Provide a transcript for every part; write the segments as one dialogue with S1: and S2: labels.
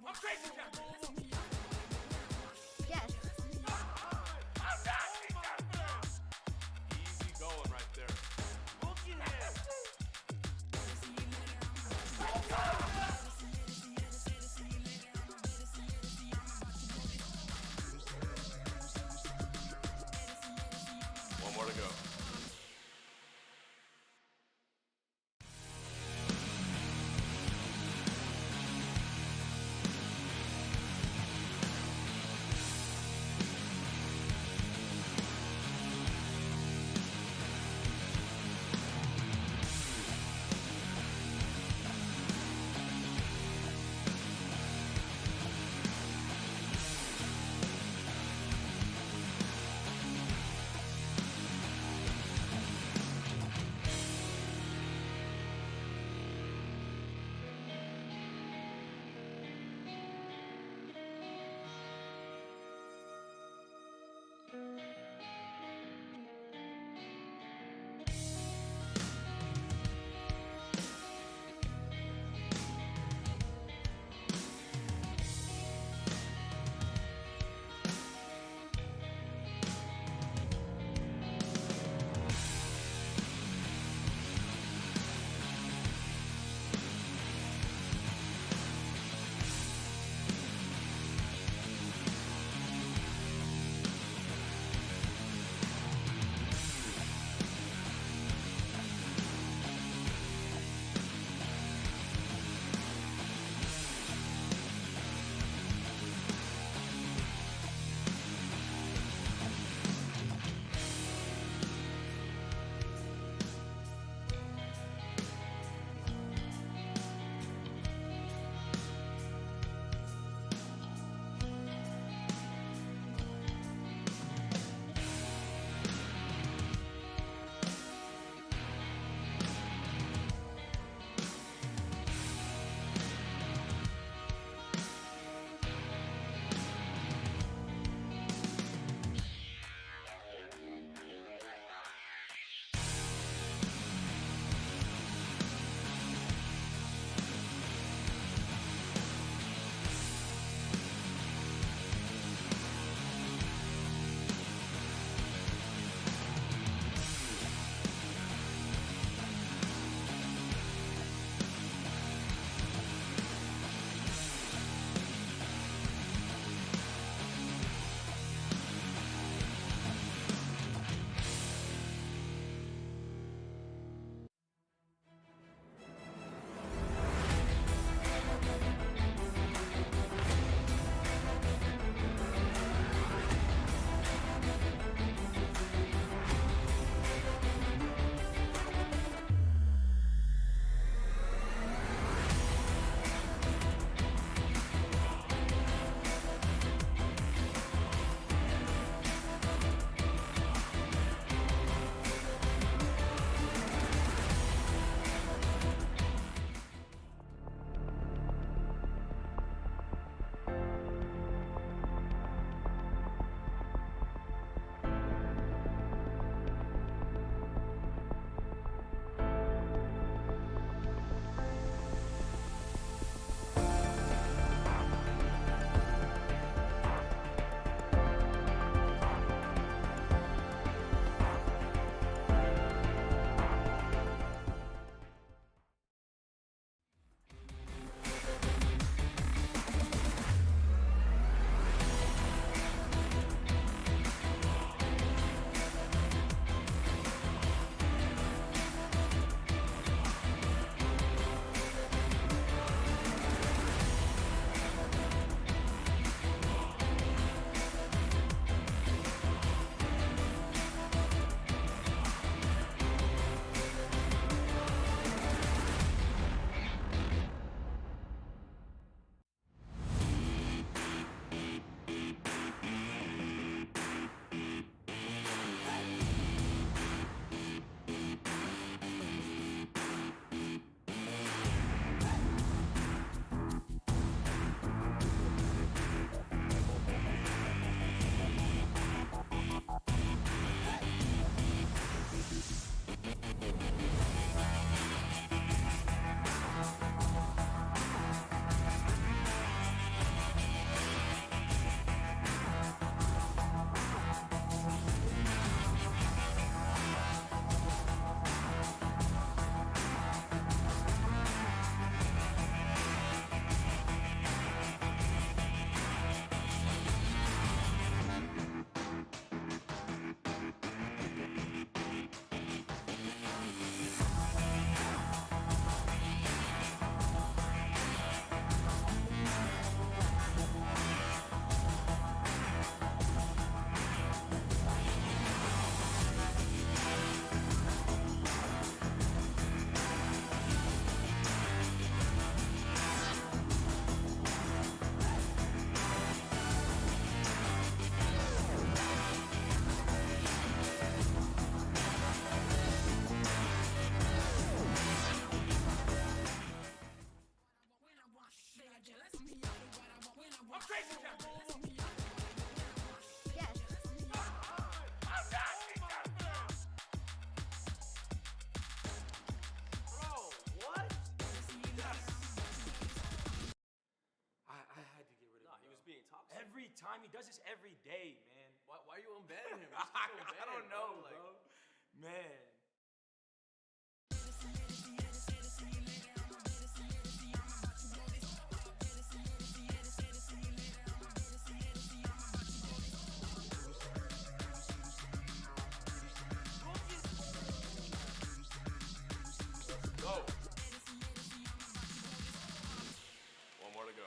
S1: I'm crazy, Captain.
S2: Yes.
S1: I'm not. Easy going right there. Look at him. One more to go. I'm crazy, Captain.
S2: Yes.
S1: I'm not Bro, what? Yes.
S3: I had to get rid of
S4: Nah,
S3: him.
S4: he was being toxic.
S3: Every time he does this every day, man.
S4: Why are you unbanning him? Just keep
S3: I
S4: unbanning,
S3: don't know,
S4: Like,
S3: bro. Man.
S1: Go. One more to go.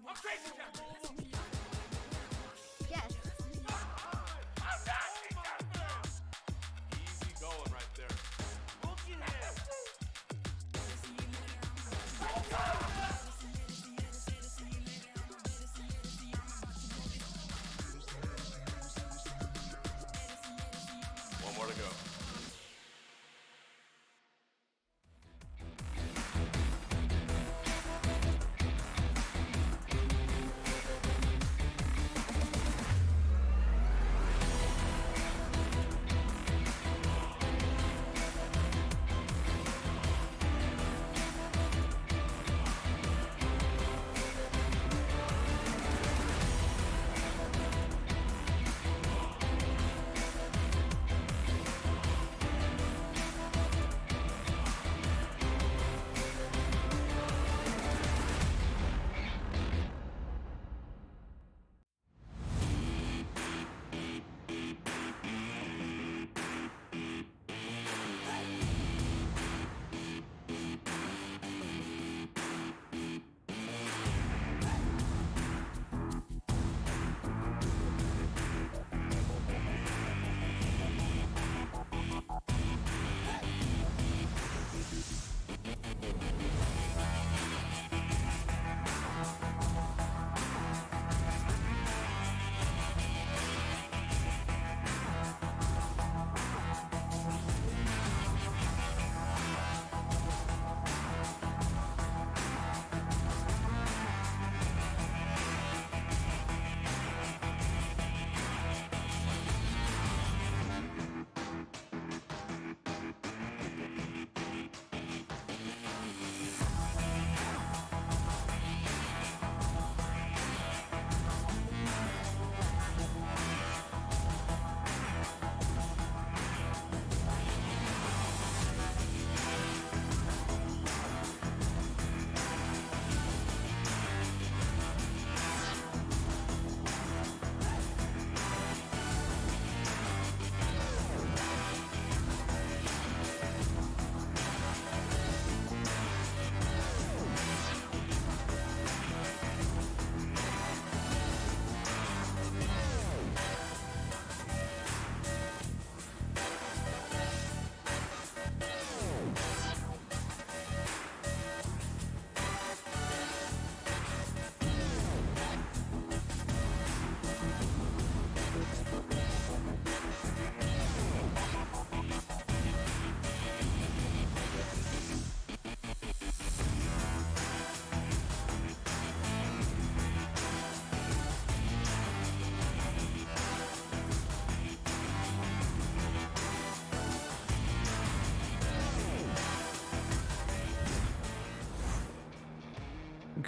S1: I'm crazy, Captain.
S2: Yes.
S1: I'm not Easy going right there. Look at him. One more to go.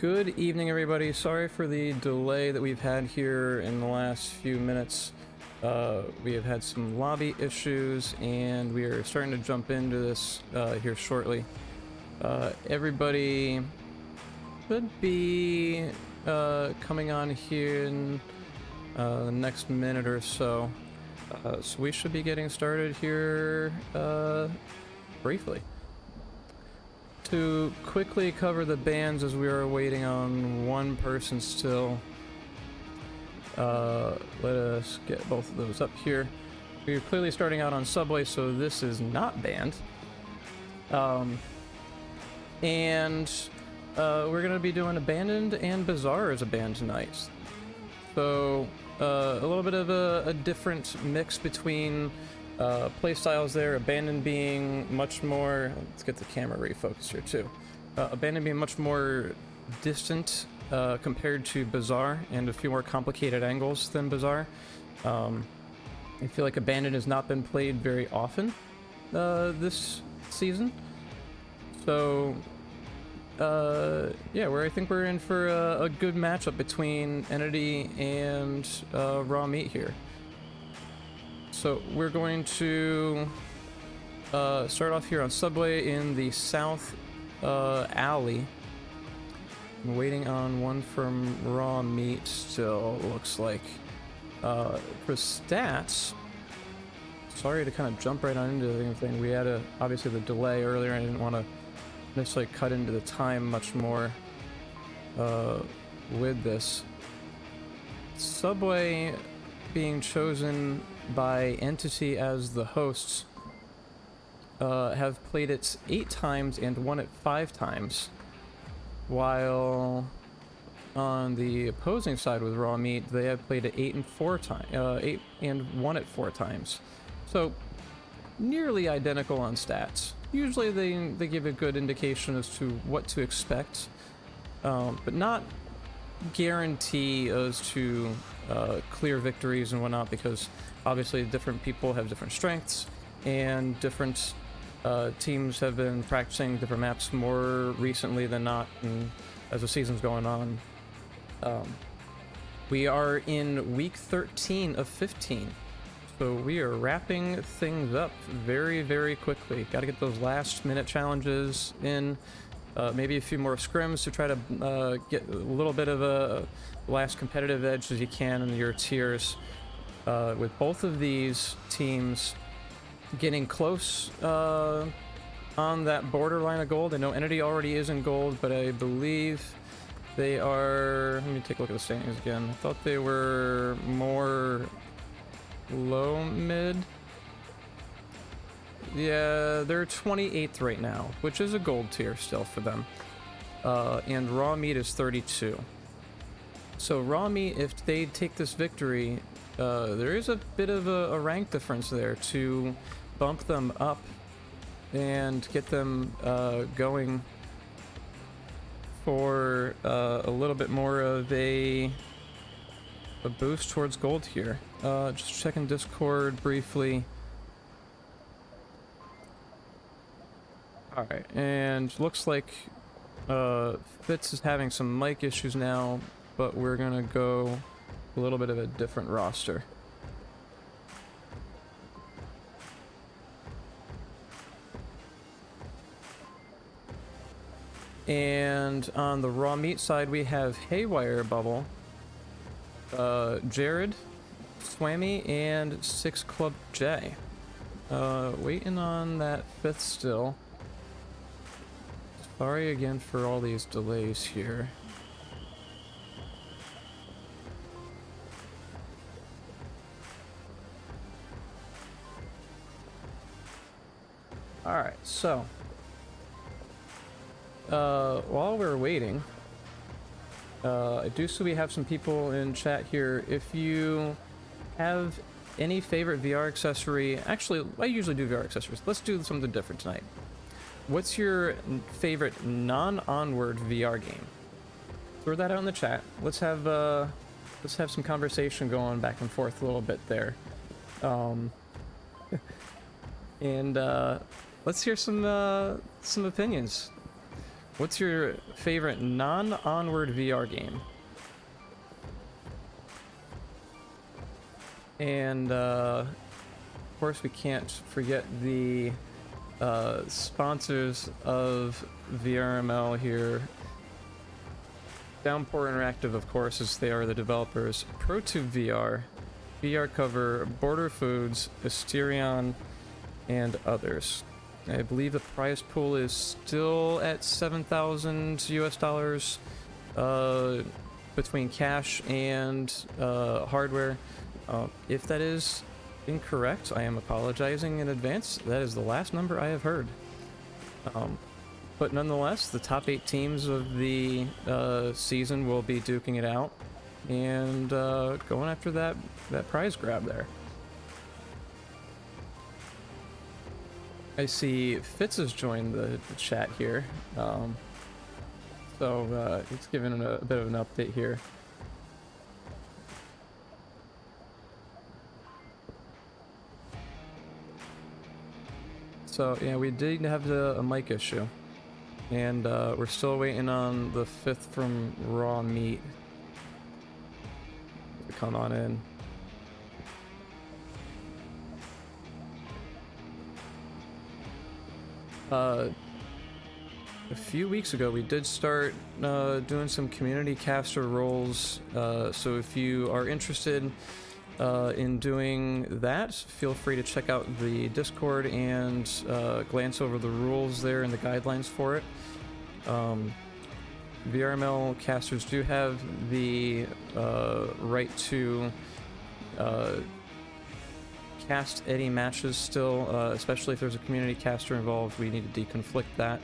S2: Good evening, everybody. Sorry for the delay that we've had here in the last few minutes. We have had some lobby issues, and we are starting to jump into this here shortly. Everybody should be coming on here in the next minute or so. So we should be getting started here briefly. To quickly cover the bans, as we are waiting on one person still, let us get both of those up here. We're clearly starting out on Subway, so this is not banned. And we're going to be doing Abandoned and Bazaar as a band tonight. So a little bit of a different mix between playstyles there. Abandoned being much more, let's get the camera refocused here too. Abandoned being much more distant compared to Bazaar, and a few more complicated angles than Bazaar. I feel like Abandoned has not been played very often this season. So yeah, I think we're in for a good matchup between Entity and Raw Meat here. So we're going to start off here on Subway in the south alley. I'm waiting on one from Raw Meat still, looks like. For stats, sorry to kind of jump right on into the thing. We had obviously the delay earlier. I didn't want to necessarily cut into the time much more with this. Subway being chosen by Entity as the hosts have played it 8 times and won it 5 times, while on the opposing side with Raw Meat, they have played it 8 and won it 4 times. So nearly identical on stats. Usually they give a good indication as to what to expect, but not guarantee as to clear victories and whatnot, because obviously different people have different strengths, and different teams have been practicing different maps more recently than not, and as the season's going on. We are in week 13 of 15, so we are wrapping things up very, very quickly. Got to get those last minute challenges in, maybe a few more scrims to try to get a little bit of a last competitive edge as you can in your tiers. With both of these teams getting close on that borderline of gold. I know Entity already is in gold, but I believe they are... Let me take a look at the standings again. I thought they were more low mid. Yeah, they're 28th right now, which is a gold tier still for them. And Raw Meat is 32. So Raw Meat, if they take this victory, there is a bit of a rank difference there to bump them up and get them going for a little bit more of a boost towards gold here. Just checking Discord briefly. Alright, and looks like Fitz is having some mic issues now, but we're gonna go a little bit of a different roster. And on the Raw Meat side, we have Haywire Bubble, Jared, Swammy, and 6 Club J. Waiting on that 5th still. Sorry again for all these delays here. Alright, so while we're waiting, I do see we have some people in chat here. If you have any favorite VR accessory, actually, I usually do VR accessories. Let's do something different tonight. What's your favorite non-Onward VR game? Throw that out in the chat. Let's have some conversation going back and forth a little bit there. And let's hear some opinions. What's your favorite non-Onward VR game? And of course we can't forget the sponsors of VRML here. Downpour Interactive, of course, as they are the developers. ProTube VR, VR Cover, Border Foods, Asterion, and others. I believe the prize pool is still at 7,000 US dollars between cash and hardware. If that is incorrect, I am apologizing in advance. That is the last number I have heard. But nonetheless, the top 8 teams of the season will be duking it out and going after that prize grab there. I see Fitz has joined the chat here, so he's giving a bit of an update here. So yeah, we did have a mic issue, and we're still waiting on the 5th from Raw Meat to come on in. A few weeks ago, we did start doing some community caster roles, so if you are interested in doing that, feel free to check out the Discord and glance over the rules there and the guidelines for it. VRML casters do have the right to cast any matches still, especially if there's a community caster involved. We need to deconflict that.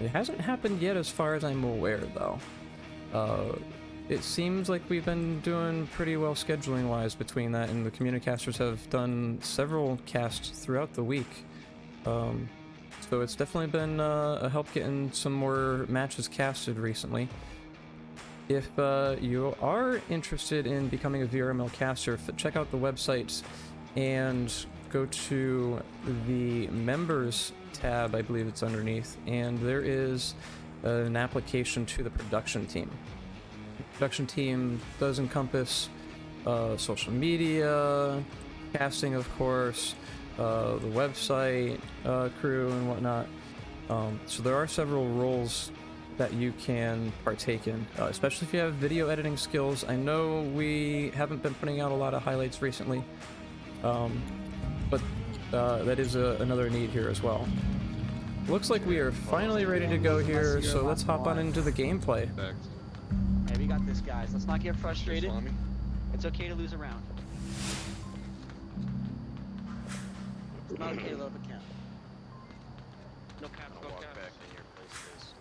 S2: It hasn't happened yet as far as I'm aware, though. It seems like we've been doing pretty well scheduling wise between that, and the community casters have done several casts throughout the week. So it's definitely been a help getting some more matches casted recently. If you are interested in becoming a VRML caster, check out the website and go to the members tab, I believe it's underneath, and there is an application to the production team. The production team does encompass social media, casting, of course, the website crew and whatnot. So there are several roles that you can partake in, especially if you have video editing skills. I know we haven't been putting out a lot of highlights recently, but that is another need here as well. Looks like we are finally ready to go here, so let's hop on into the gameplay.
S5: Hey, we got this, guys. Let's not get frustrated. It's okay to lose a round. It's not okay to love a count. No cap, no cap.
S4: Back in your place,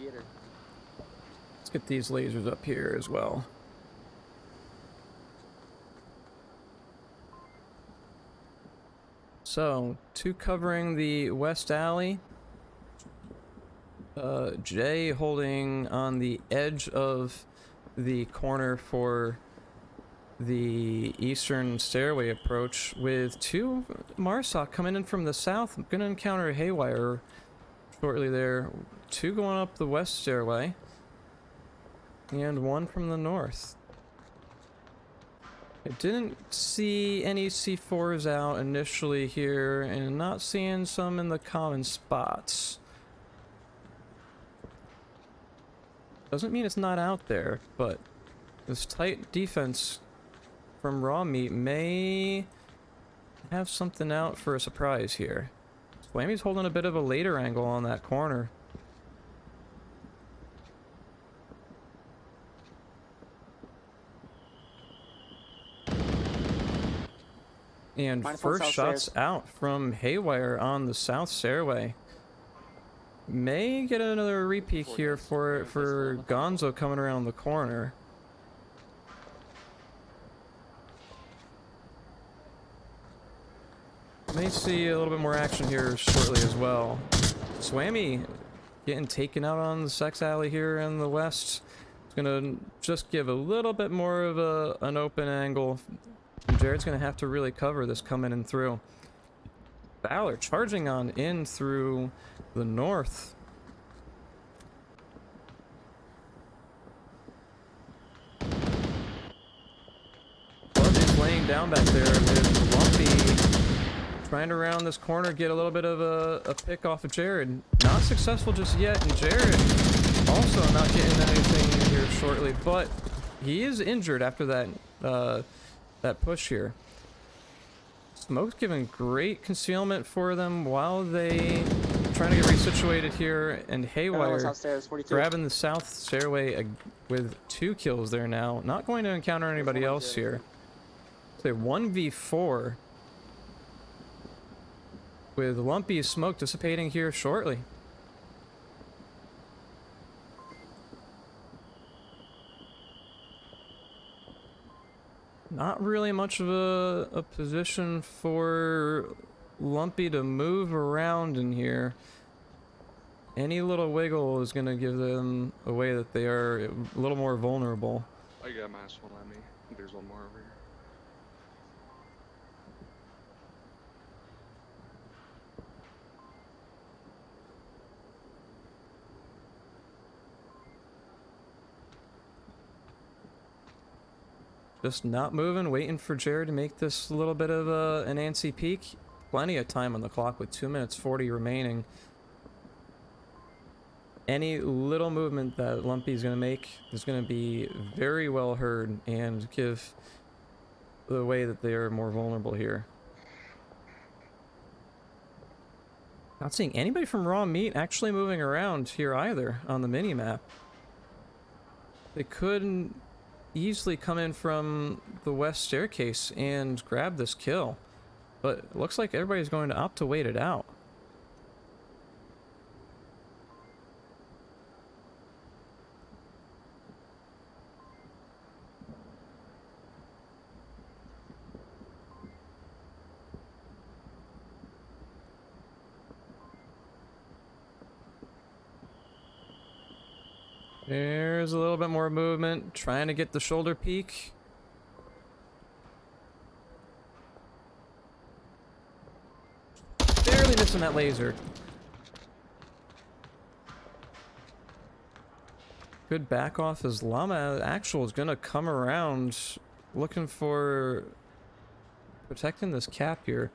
S5: Get her.
S2: Let's get these lasers up here as well. So, 2 covering the west alley. Jay holding on the edge of the corner for the eastern stairway approach, with 2 Marsoc coming in from the south. I'm gonna encounter Haywire shortly there. 2 going up the west stairway, and 1 from the north. I didn't see any C4s out initially here, and not seeing some in the common spots. Doesn't mean it's not out there, but this tight defense from Raw Meat may have something out for a surprise here. Swammy's holding a bit of a later angle on that corner. And first shots out from Haywire on the south stairway. May get another repeat here for Gonzo coming around the corner. May see a little bit more action here shortly as well. Swammy getting taken out on the sex alley here in the west. It's gonna just give a little bit more of an open angle. Jared's gonna have to really cover this coming in through. Valor charging on in through the north. Lumpy's laying down back there with Lumpy trying to round this corner, get a little bit of a pick off of Jared. Not successful just yet, and Jared also not getting anything here shortly, but he is injured after that that push here. Smoke's giving great concealment for them while they trying to get resituated here, and Haywire grabbing the south stairway with 2 kills there now. Not going to encounter anybody else here. Say 1v4 with Lumpy Smoke dissipating here shortly. Not really much of a position for Lumpy to move around in here. Any little wiggle is going to give them a way that they are a little more vulnerable.
S6: I got my one on me. There's one more over here.
S2: Just not moving, waiting for Jared to make this a little bit of an antsy peak. Plenty of time on the clock with 2 minutes 40 remaining. Any little movement that Lumpy's going to make is going to be very well heard and give the way that they are more vulnerable here. Not seeing anybody from Raw Meat actually moving around here either on the mini-map. They couldn't easily come in from the west staircase and grab this kill, but it looks like everybody's going to opt to wait it out. There's a little bit more movement, trying to get the shoulder peak. Barely missing that laser. Good back off as Llama Actual is gonna come around looking for protecting this cap here.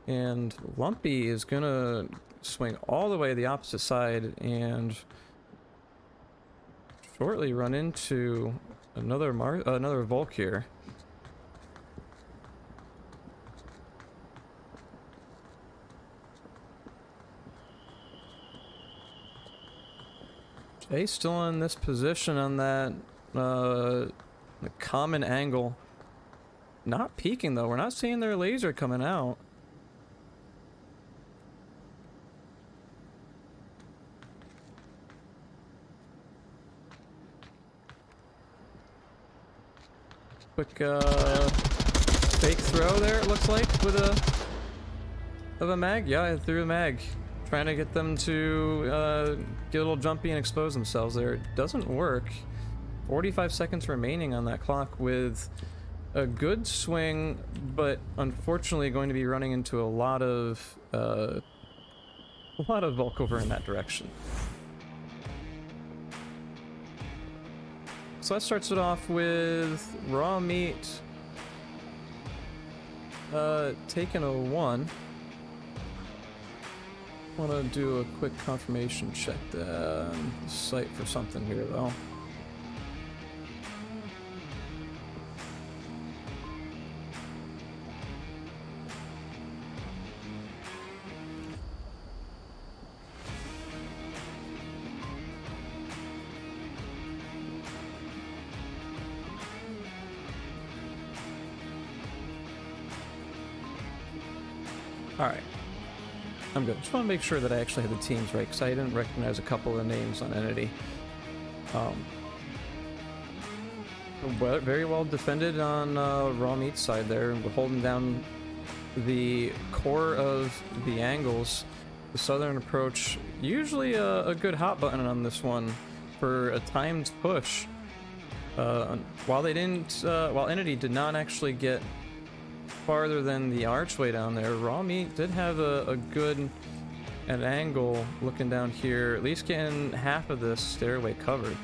S2: And Lumpy is gonna swing all the way to the opposite side and shortly run into another Volk here. Jay still in this position on that the common angle. Not peeking though, we're not seeing their laser coming out. Quick fake throw there, it looks like, with a mag. Yeah, I threw a mag. Trying to get them to get a little jumpy and expose themselves there. It doesn't work. 45 seconds remaining on that clock with a good swing, but unfortunately going to be running into a lot of Volk over in that direction. So that starts it off with Raw Meat taking a 1. Want to do a quick confirmation check the site for something here though. Alright, I'm good. Just want to make sure that I actually had the teams right, because I didn't recognize a couple of names on Entity. Very well defended on Raw Meat's side there, holding down the core of the angles. The southern approach, usually a good hot button on this one for a timed push. While Entity did not actually get farther than the archway down there. Raw Meat did have a good an angle looking down here, at least getting half of this stairway covered.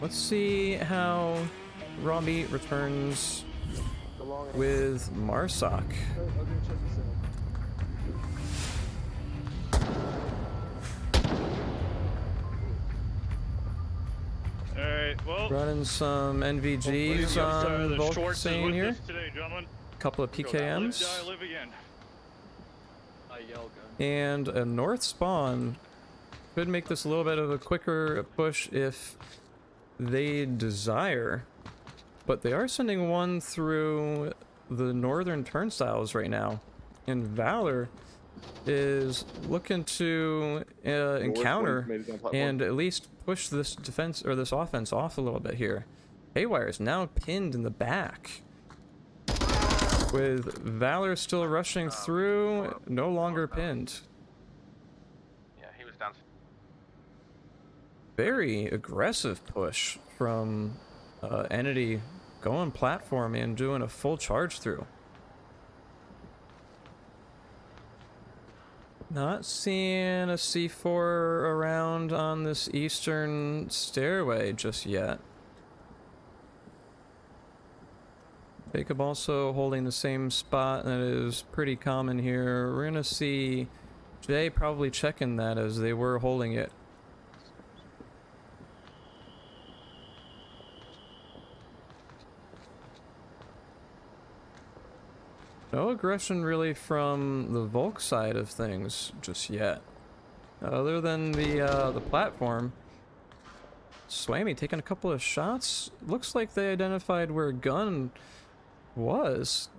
S2: Let's see how Raw Meat returns with Marsoc.
S7: Alright, well,
S2: Running some NVGs on Volksane here.
S7: Today, gentlemen.
S2: Couple of PKMs.
S7: Live again.
S5: I yell gun.
S2: And a north spawn could make this a little bit of a quicker push if they desire. But they are sending one through the northern turnstiles right now. And Valor is looking to encounter and at least push this defense or this offense off a little bit here. Haywire is now pinned in the back. With Valor still rushing through, no longer pinned.
S8: Yeah, he was down.
S2: Very aggressive push from Entity, going platform and doing a full charge through. Not seeing a C4 around on this eastern stairway just yet. Jacob also holding the same spot that is pretty common here. We're gonna see Jay probably checking that as they were holding it. No aggression really from the Volk side of things just yet. Other than the platform. Swamy taking a couple of shots. Looks like they identified where Gun was.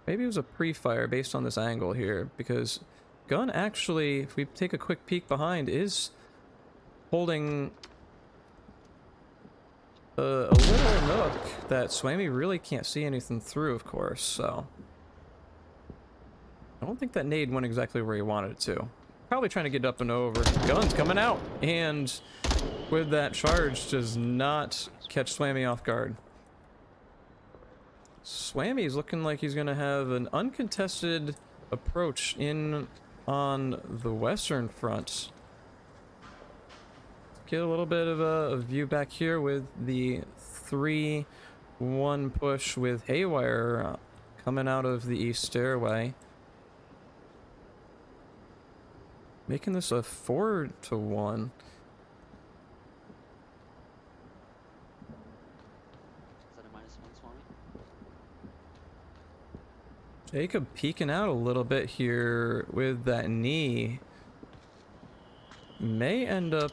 S2: Maybe it was a pre-fire based on this angle here, because Gun actually, if we take a quick peek behind, is holding a little nook that Swamy really can't see anything through, of course, so I don't think that nade went exactly where he wanted it to. Probably trying to get up and over. Gun's coming out, and with that charge does not catch Swamy off guard. Swamy is looking like he's gonna have an uncontested approach in on the western front. Get a little bit of a view back here with the 3-1 push with Haywire coming out of the east stairway. Making this a 4-1.
S5: Is that a -1, Swami?
S2: Jacob peeking out a little bit here with that knee. May end up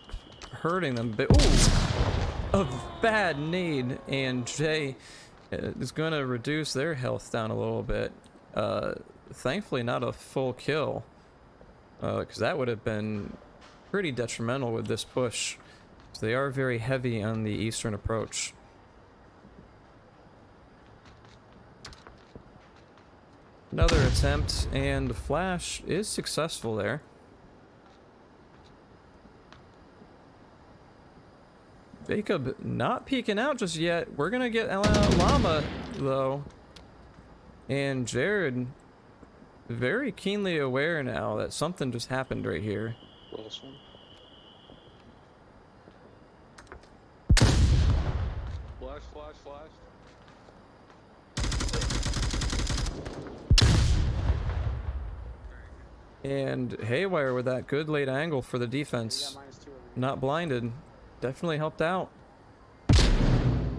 S2: hurting them, but ooh, a bad nade, and Jay is going to reduce their health down a little bit. Thankfully not a full kill, because that would have been pretty detrimental with this push. So they are very heavy on the eastern approach. Another attempt, and the flash is successful there. Jacob not peeking out just yet. We're gonna get Llama though. And Jared very keenly aware now that something just happened right here.
S6: Last one. Flash, flash, flash.
S2: And Haywire with that good late angle for the defense. Not blinded. Definitely helped out.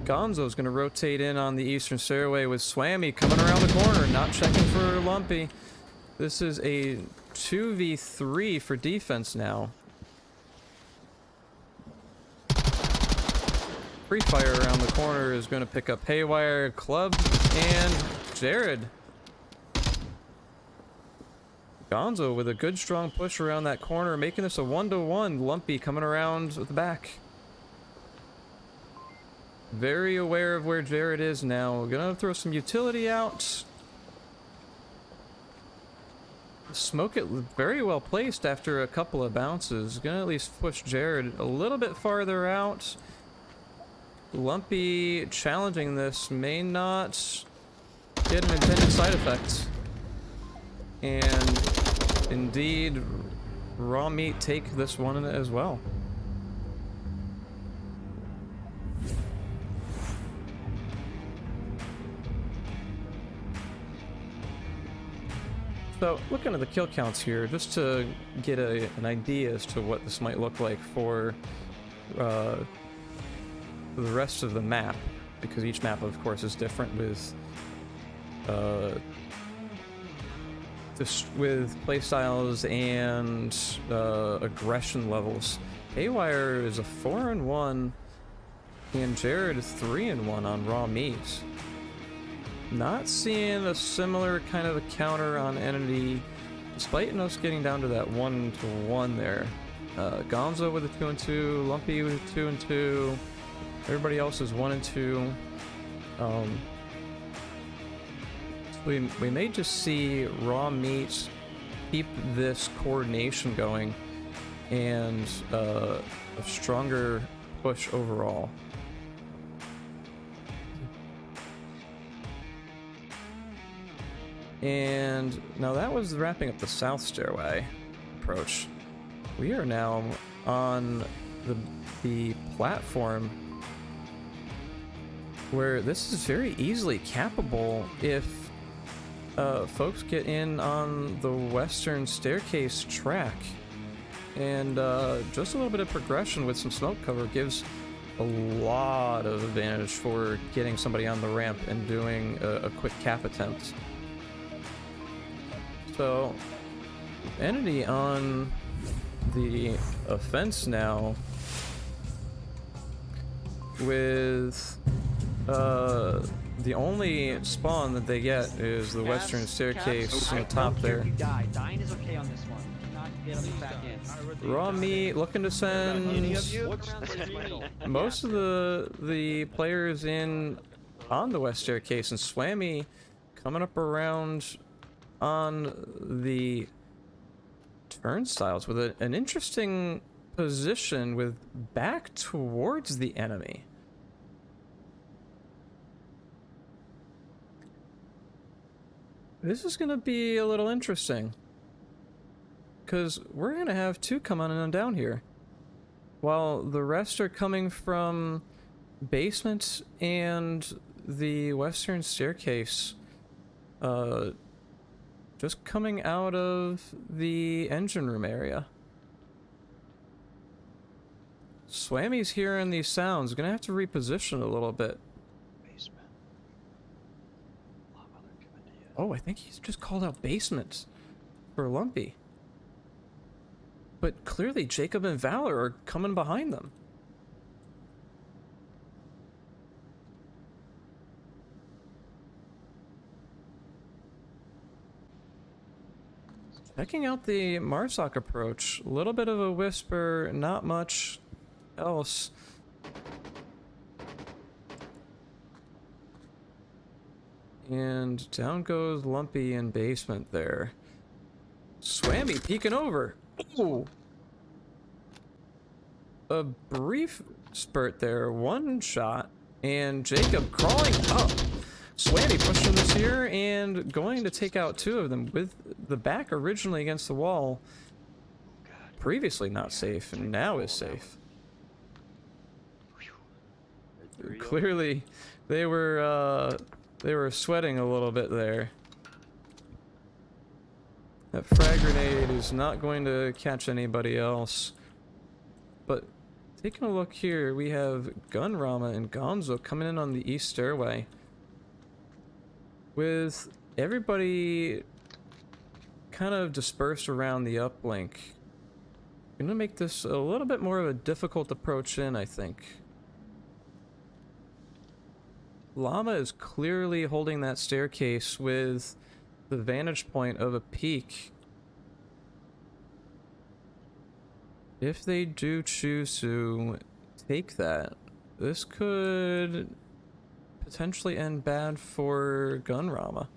S2: Gonzo's gonna rotate in on the eastern stairway with Swamy coming around the corner, not checking for Lumpy. This is a 2v3 for defense now. Free fire around the corner is gonna pick up Haywire, Club, and Jared. Gonzo with a good strong push around that corner, making this a 1-1. Lumpy coming around with the back. Very aware of where Jared is now. Gonna throw some utility out. Smoke it very well placed after a couple of bounces. Gonna at least push Jared a little bit farther out. Lumpy challenging this may not get an intended side effect. And indeed, Raw Meat take this one as well. So, looking at the kill counts here, just to get an idea as to what this might look like for the rest of the map, because each map, of course, is different with playstyles and aggression levels. Haywire is a 4-1, and Jared is 3-1 on Raw Meat. Not seeing a similar kind of a counter on Entity, despite us getting down to that 1-1 there. Gonzo with a 2-2, Lumpy with a 2-2, everybody else is 1-2. We may just see Raw Meat keep this coordination going and a stronger push overall. And now that was wrapping up the South Stairway approach. We are now on the platform where this is very easily cappable if folks get in on the western staircase track. And just a little bit of progression with some smoke cover gives a lot of advantage for getting somebody on the ramp and doing a quick cap attempt. So, Entity on the offense now with the only spawn that they get is the western staircase on the top there.
S5: Dying is okay on this one. Not get them back in.
S2: Raw Meat looking to send most of the players in on the west staircase, and Swammy coming up around on the turnstiles with an interesting position with back towards the enemy. This is going to be a little interesting, because we're going to have two coming on down here, while the rest are coming from basement and the western staircase, just coming out of the engine room area. Swammy's hearing these sounds, gonna have to reposition a little bit. Oh, I think he's just called out basement for Lumpy. But clearly Jacob and Valor are coming behind them. Checking out the Marsoc approach, a little bit of a whisper, not much else. And down goes Lumpy in basement there. Swammy peeking over. Ooh. A brief spurt there, one shot, and Jacob crawling up. Swammy pushing this here and going to take out two of them with the back originally against the wall. Previously not safe, and now is safe. Clearly, they were sweating a little bit there. That frag grenade is not going to catch anybody else. But taking a look here, we have Gunrama and Gonzo coming in on the east stairway, with everybody kind of dispersed around the uplink. Gonna make this a little bit more of a difficult approach in, I think. Llama is clearly holding that staircase with the vantage point of a peak. If they do choose to take that, this could potentially end bad for Gunrama.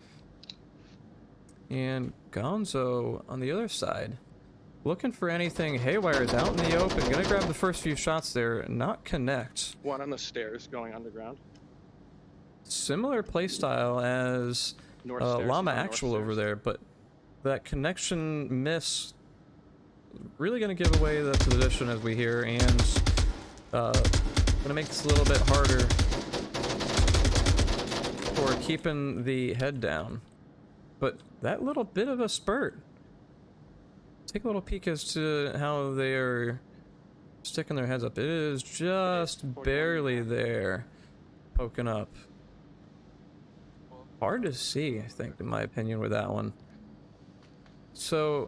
S2: And Gonzo on the other side, Looking for anything haywire's out in the open. Gonna grab the first few shots there. Not connect.
S6: One on the stairs going underground.
S2: Similar playstyle as
S6: North stairs.
S2: Llama
S6: he's on
S2: Actual
S6: north
S2: over
S6: stairs.
S2: there, but that connection miss really gonna give away the position as we hear, and gonna make this a little bit harder for keeping the head down. But that little bit of a spurt. Take a little peek as to how they are sticking their heads up. It is just barely there, poking up. Hard to see, I think, in my opinion, with that one. So,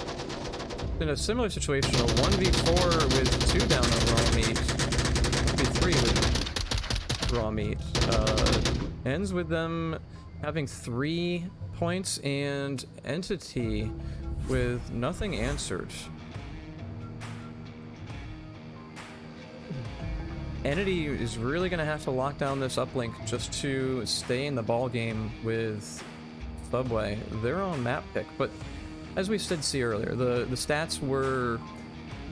S2: in a similar situation, a 1v4 with 2 down on raw meat, 1v3 with raw meat, ends with them having 3 points and Entity with nothing answered. Entity is really going to have to lock down this uplink just to stay in the ball game with Subway. Their own map pick, but as we did see earlier, the stats were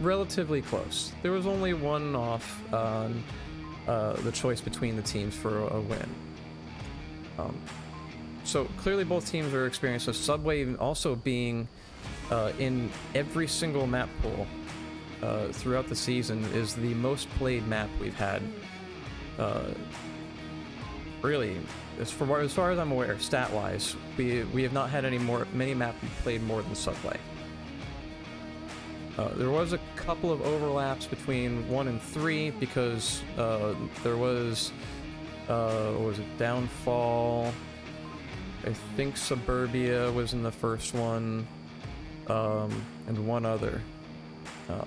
S2: relatively close. There was only one off on the choice between the teams for a win. So clearly both teams are experienced. So Subway also being in every single map pool throughout the season is the most played map we've had. Really, as far as I'm aware, stat-wise, we have not had many maps played more than Subway. There was a couple of overlaps between 1 and 3 because there was what was it, Downfall. I think Suburbia was in the first one, and one other.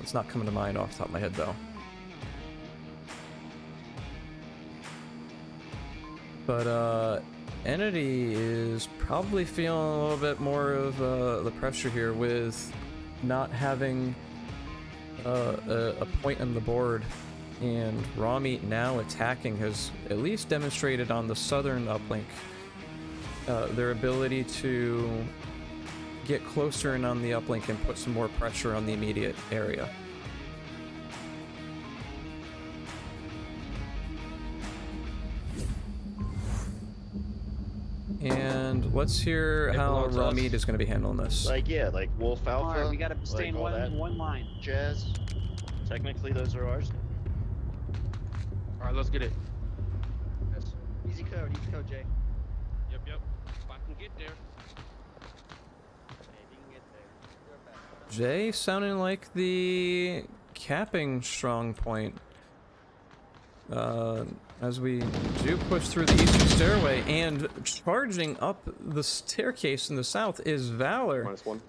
S2: It's not coming to mind off the top of my head, though. But Entity is probably feeling a little bit more of the pressure here with not having a point on the board, and Raw Meat now attacking has at least demonstrated on the southern uplink their ability to get closer in on the uplink and put some more pressure on the immediate area. And let's hear how Raw Meat is going to be handling this.
S5: Like, yeah, like Wolf Alpha.
S4: Alright, we gotta stay in
S5: all that.
S4: one line.
S5: Jazz. Technically, those are ours.
S6: Alright, let's get it.
S5: Easy code, Jay.
S6: Yep. If I can get there.
S5: Hey, you can get there. You're back.
S2: Jay sounding like the capping strong point. As we do push through the eastern stairway, and charging up the staircase in the south is Valor.
S6: -1.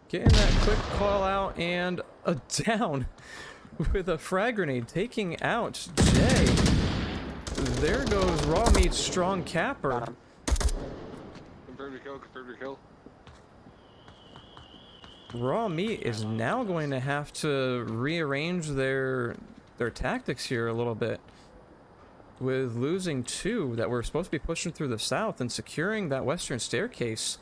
S2: Getting that quick call out and a down with a frag grenade, taking out Jay. There goes Raw Meat's strong capper.
S6: Confirm your kill.
S2: Raw Meat is now going to have to rearrange their tactics here a little bit, with losing 2 that were supposed to be pushing through the south and securing that western staircase,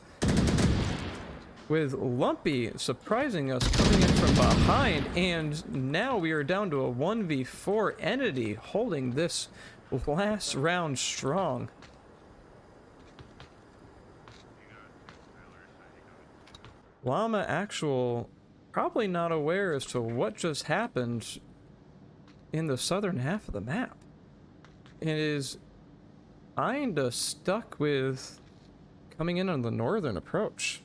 S2: with Lumpy surprising us coming in from behind, and now we are down to a 1v4 Entity holding this last round strong. Llama Actual probably not aware as to what just happened in the southern half of the map. It is kinda stuck with coming in on the northern approach.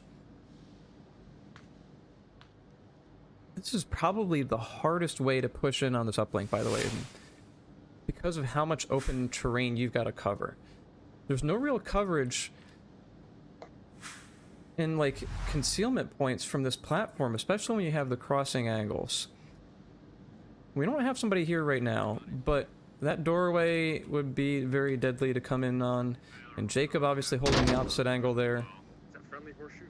S2: This is probably the hardest way to push in on this uplink, by the way, because of how much open terrain you've got to cover. There's no real coverage in, like, concealment points from this platform, especially when you have the crossing angles. We don't have somebody here right now, but that doorway would be very deadly to come in on, and Jacob obviously holding the opposite angle there.
S6: Is that friendly horseshoe?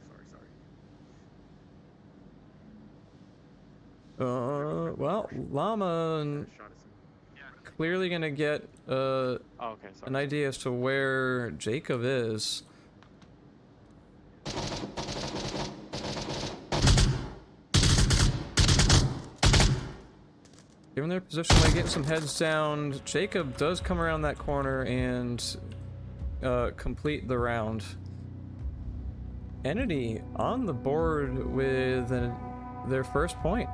S6: Sorry.
S2: Well, Llama clearly gonna get
S6: Oh, okay, sorry.
S2: an idea as to where Jacob is. Given their position, they're getting some heads down. Jacob does come around that corner and complete the round. Entity on the board with their first point.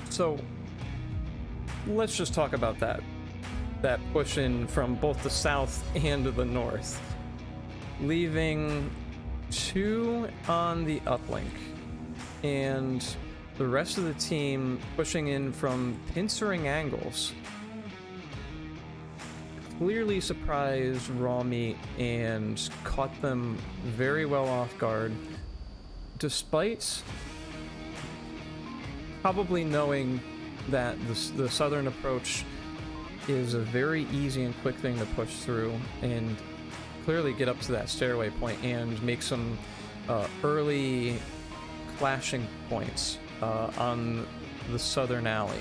S2: So let's just talk about that push in from both the south and the north, leaving 2 on the uplink and the rest of the team pushing in from pincering angles. Clearly surprised Raw Meat and caught them very well off guard, despite probably knowing that the southern approach is a very easy and quick thing to push through and clearly get up to that stairway point and make some early clashing points on the southern alley.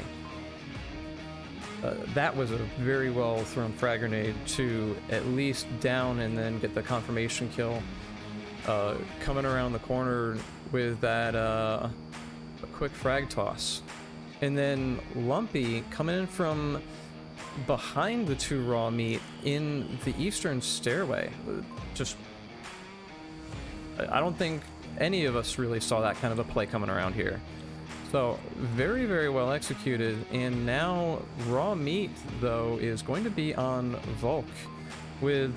S2: That was a very well thrown frag grenade to at least down and then get the confirmation kill. Coming around the corner with that a quick frag toss. And then Lumpy coming in from behind the 2 Raw Meat in the eastern stairway. Just, I don't think any of us really saw that kind of a play coming around here. So very, very well executed. And now Raw Meat, though, is going to be on Volk with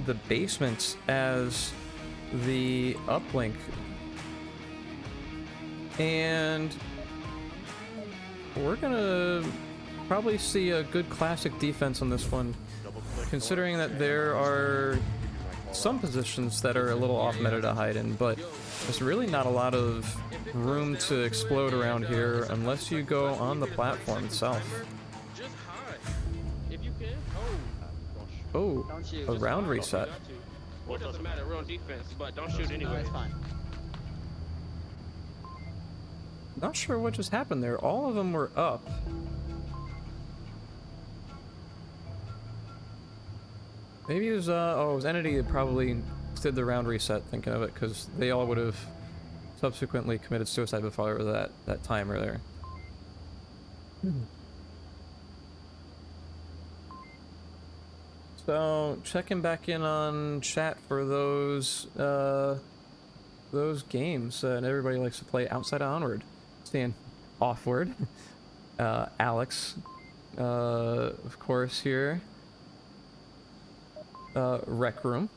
S2: the basement as the uplink. And we're gonna probably see a good classic defense on this one, considering that there are some positions that are a little off meta to hide in, but there's really not a lot of room to explode around here unless you go on the platform itself.
S5: Just hide. If you can.
S2: Oh,
S5: Don't shoot.
S2: a
S5: Just
S2: round
S5: hide.
S2: reset.
S5: Well, it doesn't matter. We're on defense, but don't shoot anyway.
S9: That's fine.
S2: Not sure what just happened there. All of them were up. Maybe it was, it was Entity that probably did the round reset, thinking of it, because they all would have subsequently committed suicide before that timer there. So, checking back in on chat for those games, and everybody likes to play outside of Onward. Staying offward. Alex, of course, here. Rec Room.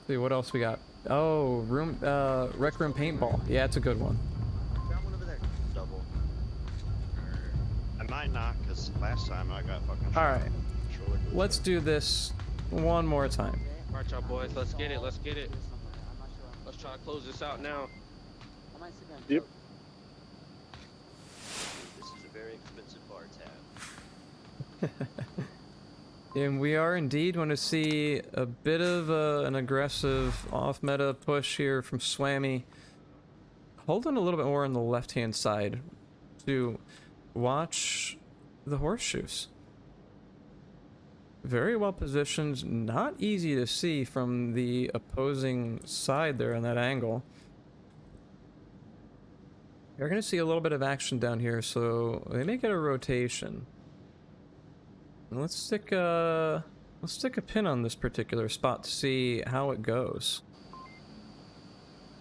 S2: See what else we got. Oh, Rec Room Paintball. Yeah, it's a good one.
S9: Got one over there. Double.
S10: I might not, because last time I got fucking
S2: All right,
S10: controller.
S2: let's do this one more time.
S5: Alright, y'all boys, let's get it. Let's get it. Let's try to close this out now.
S9: I might sit down.
S7: Yep.
S10: This is a very expensive bar tab.
S2: And we are indeed going to see a bit of an aggressive off-meta push here from Swammy. Holding a little bit more on the left-hand side to watch the horseshoes. Very well positioned, not easy to see from the opposing side there on that angle. You're going to see a little bit of action down here, so they may get a rotation. Let's stick a pin on this particular spot to see how it goes.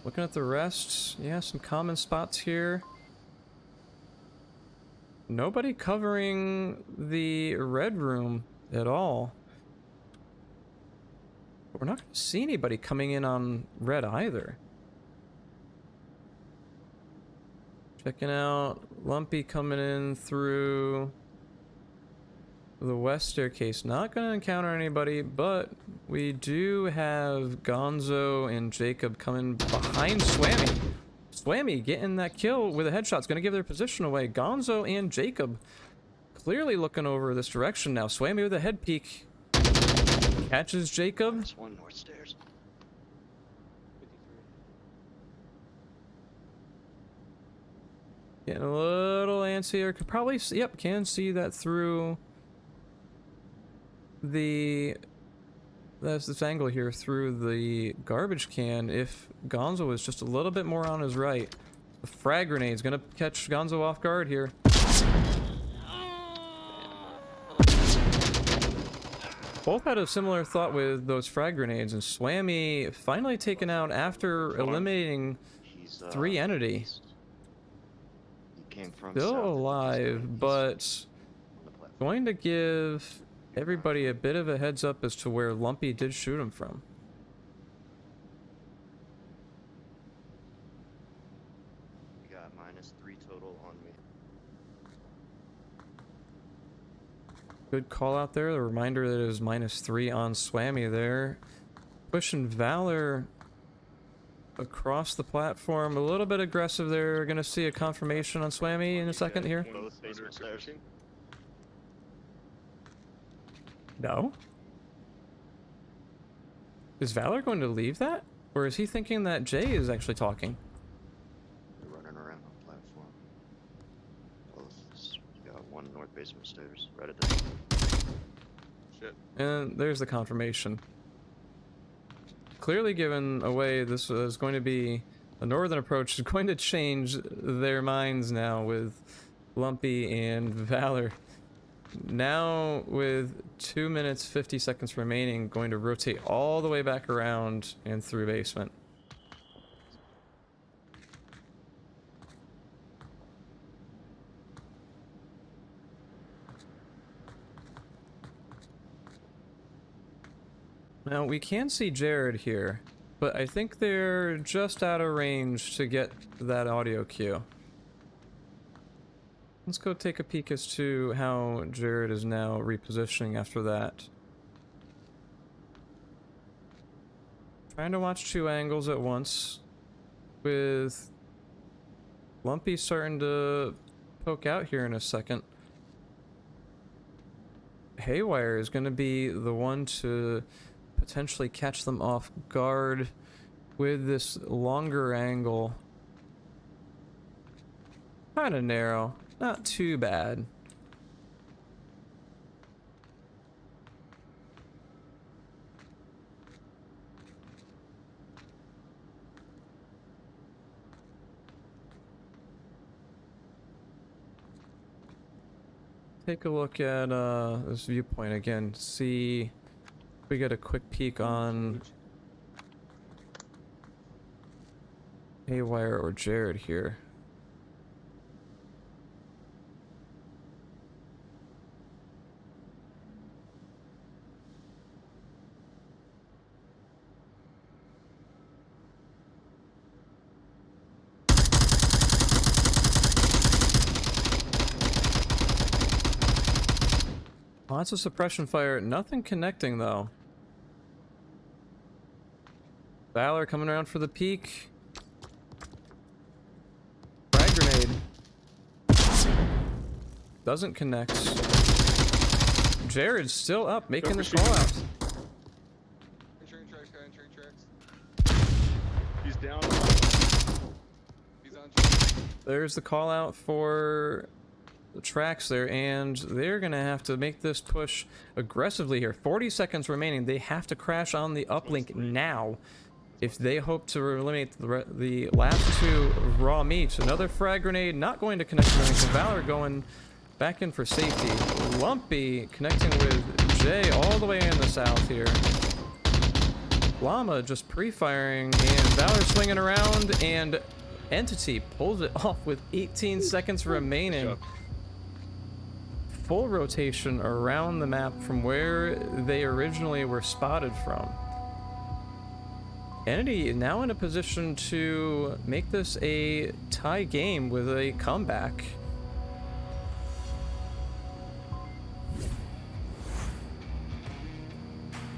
S2: Looking at the rest, yeah, some common spots here. Nobody covering the red room at all. But we're not going to see anybody coming in on red either. Checking out Lumpy coming in through the west staircase. Not going to encounter anybody, but we do have Gonzo and Jacob coming behind Swammy. Swammy getting that kill with a headshot. It's going to give their position away. Gonzo and Jacob clearly looking over this direction now. Swammy with a head peek. Catches Jacob.
S10: There's one north stairs.
S2: Getting a little antsy here. Could probably see, yep, can see that through this angle here through the garbage can. If Gonzo was just a little bit more on his right, The frag grenade's gonna catch Gonzo off guard here. Both had a similar thought with those frag grenades, and Swammy finally taken out after eliminating
S10: He's
S2: 3 entity.
S10: east. He came from
S2: Still
S10: south and he's
S2: alive,
S10: going east
S2: but
S10: on the platform.
S2: going to give everybody a bit of a heads up as to where Lumpy did shoot him from.
S10: We got -3 total on me.
S2: Good call out there. The reminder that it was -3 on Swammy there. Pushing Valor across the platform. A little bit aggressive there. Gonna see a confirmation on Swammy in a second here.
S10: Both basement stairs.
S2: No? Is Valor going to leave that? Or is he thinking that Jay is actually talking?
S10: They're running around on the platform. Both. We got one north basement stairs. Right at the.
S6: Shit.
S2: And there's the confirmation. Clearly given away this was going to be a northern approach is going to change their minds now with Lumpy and Valor. Now with 2 minutes 50 seconds remaining, going to rotate all the way back around and through basement. Now we can see Jared here, but I think they're just out of range to get that audio cue. Let's go take a peek as to how Jared is now repositioning after that. Trying to watch 2 angles at once, with Lumpy starting to poke out here in a second. Haywire is going to be the one to potentially catch them off guard with this longer angle. Kind of narrow, not too bad. Take a look at this viewpoint again, see if we get a quick peek on Haywire or Jared here. Lots of suppression fire, nothing connecting though. Valor coming around for the peak. Frag grenade. Doesn't connect. Jared's still up, making the call out.
S6: Entering tracks. He's down. He's on track.
S2: There's the call out for the tracks there, and they're gonna have to make this push aggressively here. 40 seconds remaining. They have to crash on the uplink now if they hope to eliminate the last 2 raw meats. Another frag grenade not going to connect to anything. Valor going back in for safety. Lumpy connecting with Jay all the way in the south here. Llama just pre-firing, and Valor swinging around, and Entity pulls it off with 18 seconds remaining. Full rotation around the map from where they originally were spotted from. Entity now in a position to make this a tie game with a comeback.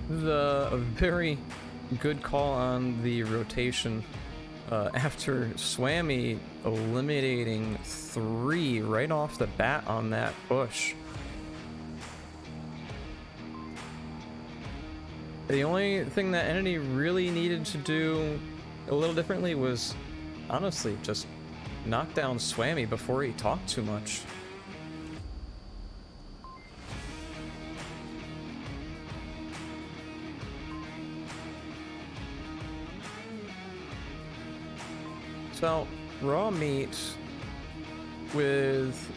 S2: This is a very good call on the rotation after Swammy eliminating 3 right off the bat on that push. The only thing that Entity really needed to do a little differently was honestly just knock down Swammy before he talked too much. So, Raw meat with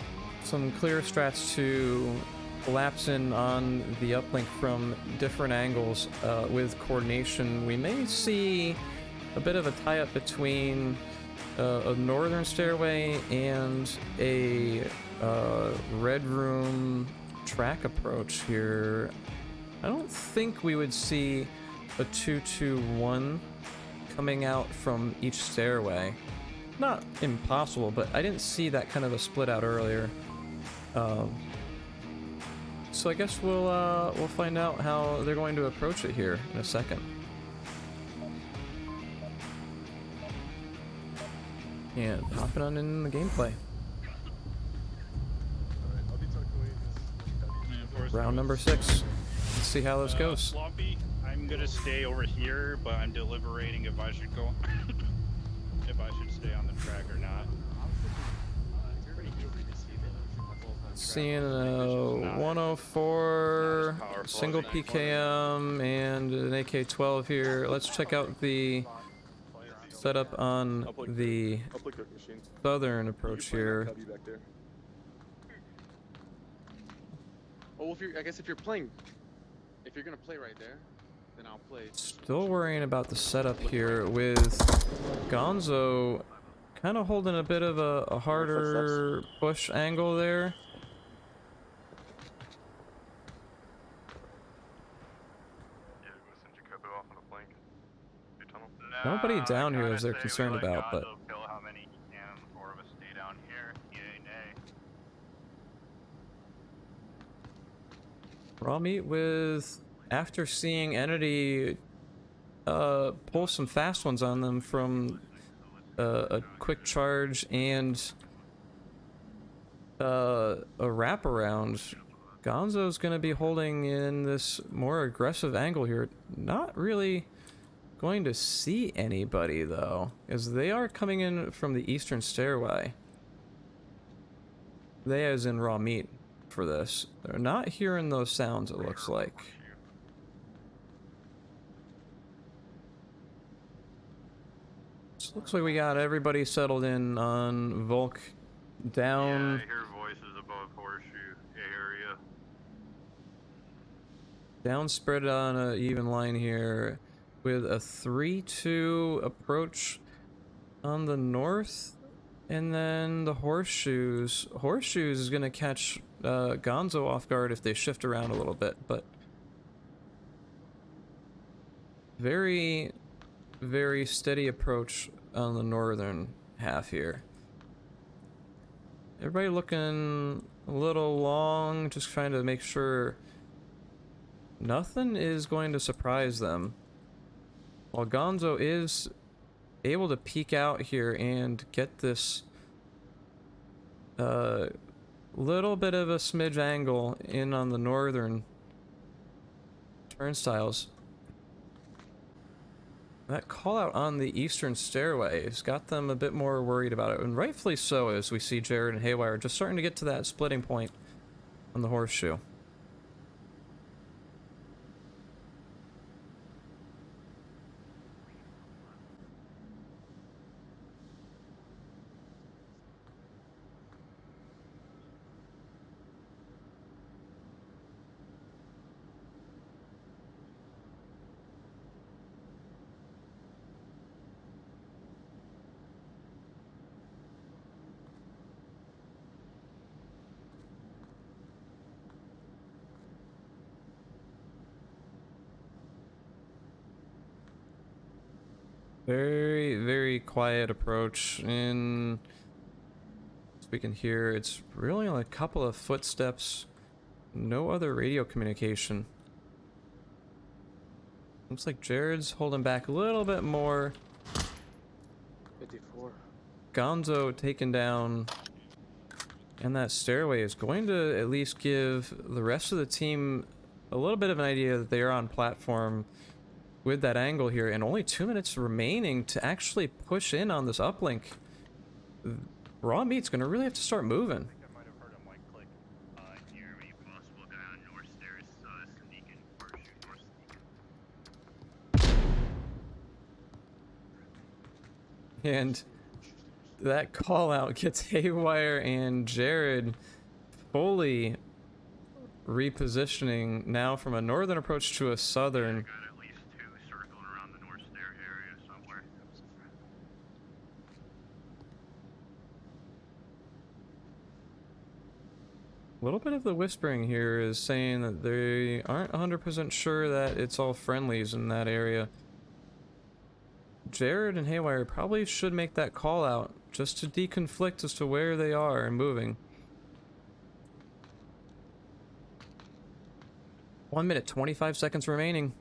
S2: some clear strats to collapse in on the uplink from different angles with coordination. We may see a bit of a tie-up between a northern stairway and a red room track approach here. I don't think we would see a 2-2-1 coming out from each stairway. Not impossible, but I didn't see that kind of a split out earlier. So I guess we'll find out how they're going to approach it here in a second. And popping on in the gameplay.
S6: Alright, I'll be tucked away in this.
S2: Round number 6. Let's see how this goes.
S7: Sloppy, I'm gonna stay over here, but I'm deliberating if I should go, if I should stay on the track or not.
S2: Seeing a 104, single PKM, and an AK-12 here. Let's check out the setup on the
S6: I'll play cook machine.
S2: southern approach here.
S6: Cubby back there. Oh, if you're, I guess if you're gonna play right there, then I'll play.
S2: Still worrying about the setup here with Gonzo kind of holding a bit of a harder push angle there. Nobody down here as they're concerned about, but
S8: How many he can, 4 of us stay down here. Yay, nay.
S2: Raw meat with, after seeing Entity pull some fast ones on them from a quick charge and a wraparound, Gonzo's going to be holding in this more aggressive angle here. Not really going to see anybody though, as they are coming in from the eastern stairway. They as in raw meat for this. They're not hearing those sounds, it looks like. So looks like we got everybody settled in on Volk down.
S8: Yeah, I hear voices above horseshoe area.
S2: Down spread on an even line here with a 3-2 approach on the north, and then the horseshoes. Horseshoes is gonna catch Gonzo off guard if they shift around a little bit, but very, very steady approach on the northern half here. Everybody looking a little long, just trying to make sure nothing is going to surprise them. While Gonzo is able to peek out here and get this little bit of a smidge angle in on the northern turnstiles. That call out on the eastern stairway has got them a bit more worried about it, and rightfully so, as we see Jared and Haywire just starting to get to that splitting point on the horseshoe. Very, very quiet approach. And as we can hear, it's really only a couple of footsteps. No other radio communication. Looks like Jared's holding back a little bit more.
S9: 54.
S2: Gonzo taken down. And that stairway is going to at least give the rest of the team a little bit of an idea that they are on platform with that angle here, and only 2 minutes remaining to actually push in on this uplink. Raw meat's gonna really have to start moving.
S8: I think I might have heard him like click near any possible guy on north stairs, sneaking, horseshoe, north sneaking.
S2: And that call out gets Haywire and Jared fully repositioning now from a northern approach to a southern.
S8: Got at least 2 circling around the north stair area somewhere.
S2: A little bit of the whispering here is saying that they aren't 100% sure that it's all friendlies in that area. Jared and Haywire probably should make that call out just to deconflict as to where they are and moving. 1 minute, 25 seconds remaining.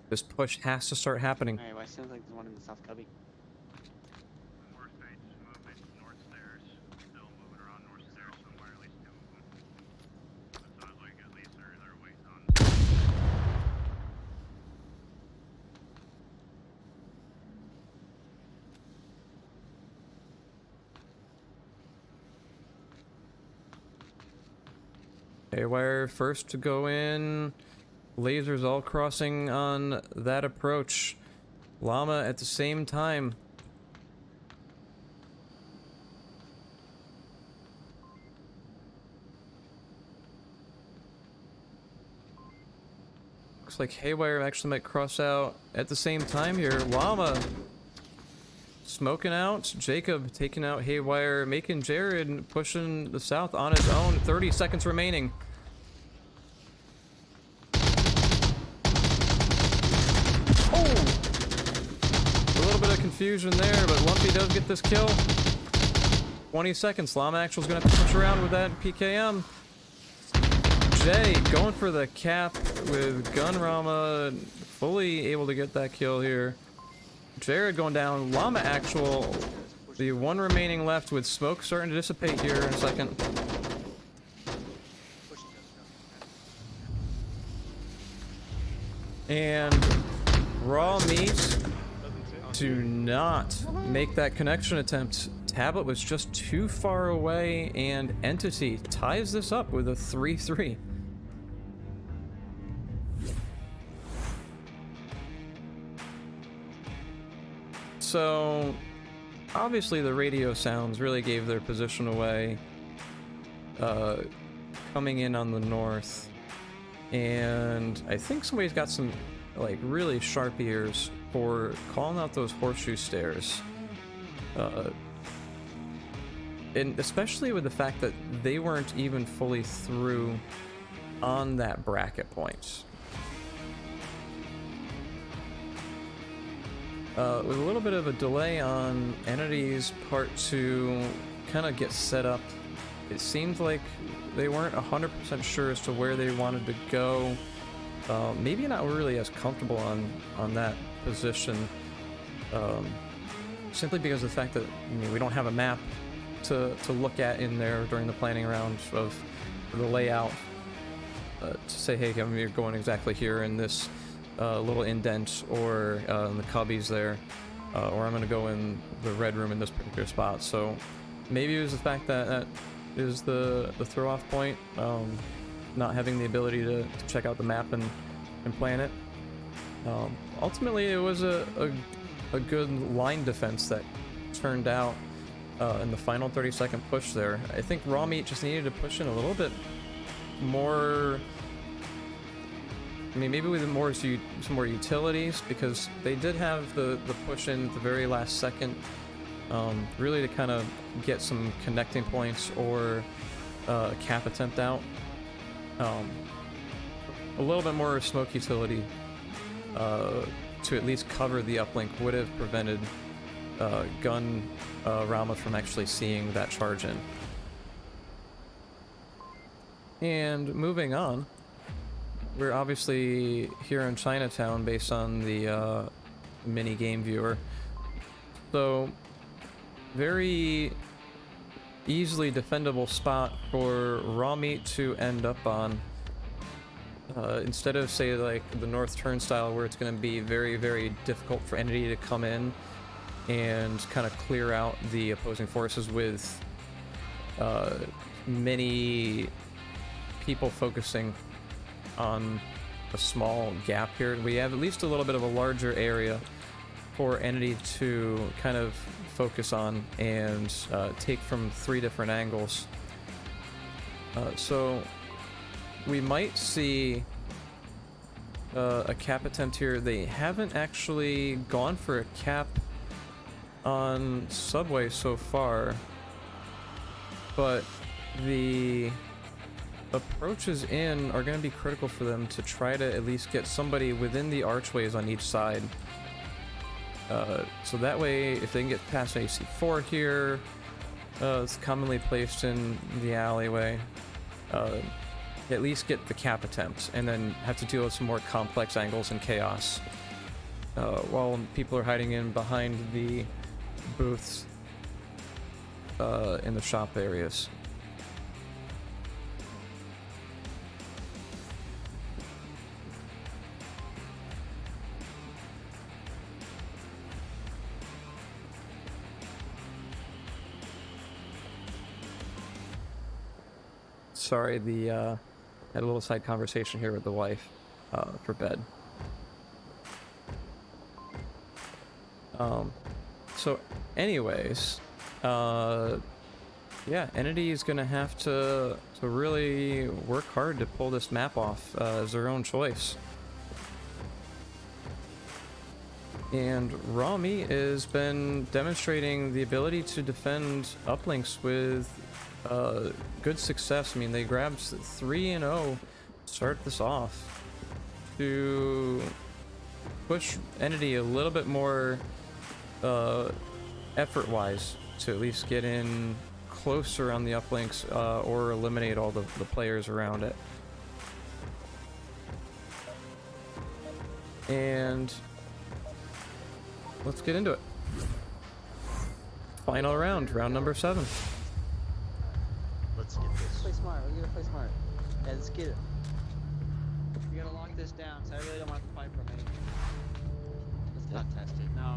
S2: This push has to start happening.
S5: Alright, well, it sounds like there's one in the South Cubby.
S8: North face movement, north stairs. Still moving around north stairs somewhere, at least 2 of them. That sounds like at least they're waiting on.
S2: Haywire first to go in. Lasers all crossing on that approach. Llama at the same time. Looks like Haywire actually might cross out at the same time here. Llama smoking out. Jacob taking out Haywire, making Jared pushing the south on his own. 30 seconds remaining. Confusion there, but Lumpy does get this kill. 20 seconds. Llama Actual's gonna have to push around with that PKM. Jay going for the cap with Gunrama, fully able to get that kill here. Jared going down. Llama Actual, the one remaining left with smoke starting to dissipate here in a second. And Raw Meat do not make that connection attempt. Tablet was just too far away, and Entity ties this up with a 3-3. So, obviously the radio sounds really gave their position away, coming in on the north. And I think somebody's got some, like, really sharp ears for calling out those horseshoe stairs. And especially with the fact that they weren't even fully through on that bracket point. With a little bit of a delay on Entity's part to kind of get set up, it seemed like they weren't 100% sure as to where they wanted to go. Maybe not really as comfortable on that position, simply because of the fact that we don't have a map to look at in there during the planning round of the layout to say, hey, you're going exactly here in this little indent, or in the cubbies there, or I'm going to go in the red room in this particular spot. So maybe it was the fact that that is the throw-off point, not having the ability to check out the map and plan it. Ultimately, it was a good line defense that turned out in the final 30-second push there. I think Raw Meat just needed to push in a little bit more. I mean, maybe with some more utilities, because they did have the push in at the very last second, really to kind of get some connecting points or a cap attempt out. A little bit more smoke utility to at least cover the uplink would have prevented Rama from actually seeing that charge in. And moving on, we're obviously here in Chinatown based on the mini game viewer. So, very easily defendable spot for Raw Meat to end up on. Instead of, say, like the North Turnstile, where it's going to be very, very difficult for Entity to come in and kind of clear out the opposing forces with many people focusing on a small gap here. We have at least a little bit of a larger area for Entity to kind of focus on and take from 3 different angles. So we might see a cap attempt here. They haven't actually gone for a cap on Subway so far, but the approaches in are going to be critical for them to try to at least get somebody within the archways on each side. So that way, if they can get past AC4 here, it's commonly placed in the alleyway, at least get the cap attempt, and then have to deal with some more complex angles and chaos, while people are hiding in behind the booths in the shop areas. Sorry, had a little side conversation here with the wife for bed. So anyways, yeah, Entity is gonna have to really work hard to pull this map off as their own choice. And Rami has been demonstrating the ability to defend uplinks with good success. I mean, they grabbed 3-0 to start this off to push Entity a little bit more effort-wise to at least get in closer on the uplinks or eliminate all the players around it. And let's get into it. Final round, round number 7.
S10: Let's get this.
S9: Play smart. We're gonna play smart. Yeah, let's get it. We gotta lock this down, so I really don't want to fight for me. Let's not test it. No.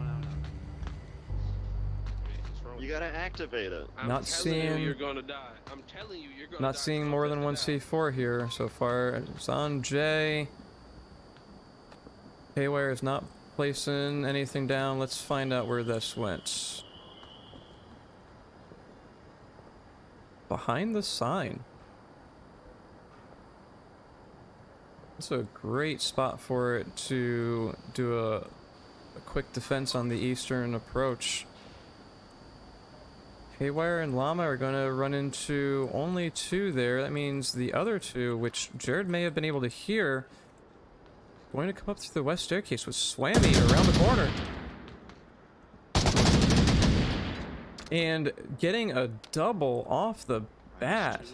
S10: You gotta activate it.
S2: Not seeing
S4: You're gonna die. I'm telling you, you're gonna
S2: Not
S4: die.
S2: seeing more than one C4 here so far. It's on J. Haywire is not placing anything down. Let's find out where this went. Behind the sign. It's a great spot for it to do a quick defense on the eastern approach. Haywire and Llama are going to run into only 2 there. That means the other 2, which Jared may have been able to hear, going to come up through the west staircase with Swammy around the corner. And getting a double off the bat.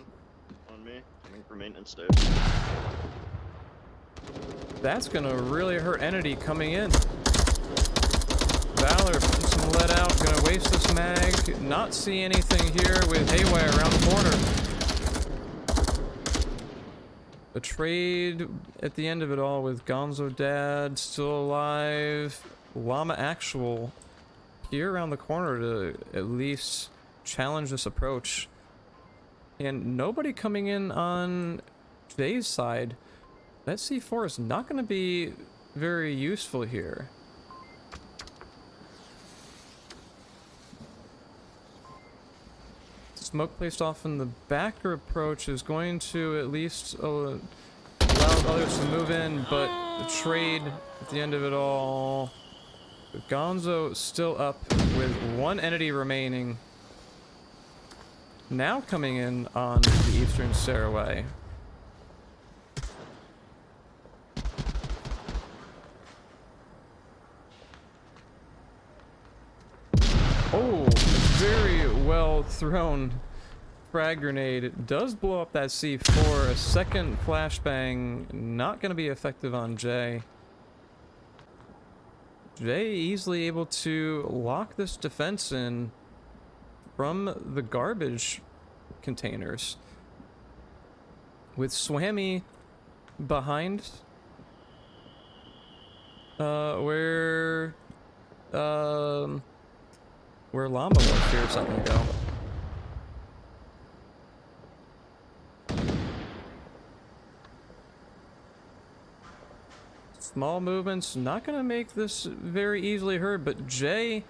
S10: On me, coming for maintenance stairs.
S2: That's going to really hurt Entity coming in. Valor putting some lead out, gonna waste this mag, not see anything here with Haywire around the corner. A trade at the end of it all with Gonzo Dad still alive. Llama Actual here around the corner to at least challenge this approach. And nobody coming in on Jay's side. That C4 is not gonna be very useful here. Smoke placed off in the backer approach is going to at least allow others to move in, but the trade at the end of it all. Gonzo still up with 1 entity remaining. Now coming in on the eastern stairway. Oh, very well thrown frag grenade. It does blow up that C4. A second flashbang, not going to be effective on Jay. Jay easily able to lock this defense in from the garbage containers. With Swammy behind where Llama was here a second ago. Small movements, not gonna make this very easily heard, but Jay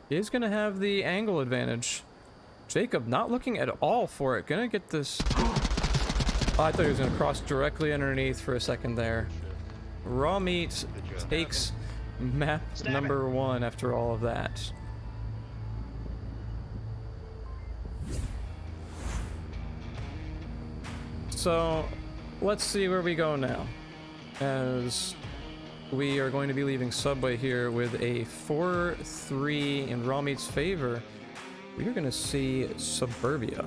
S2: is gonna have the angle advantage. Jacob not looking at all for it, gonna get this. Oh, I thought he was gonna cross directly underneath for a second there. Raw Meat takes map number 1 after all of that. So, let's see where we go now. As we are going to be leaving Subway here with a 4-3 in Raw Meat's favor. We are going to see Suburbia.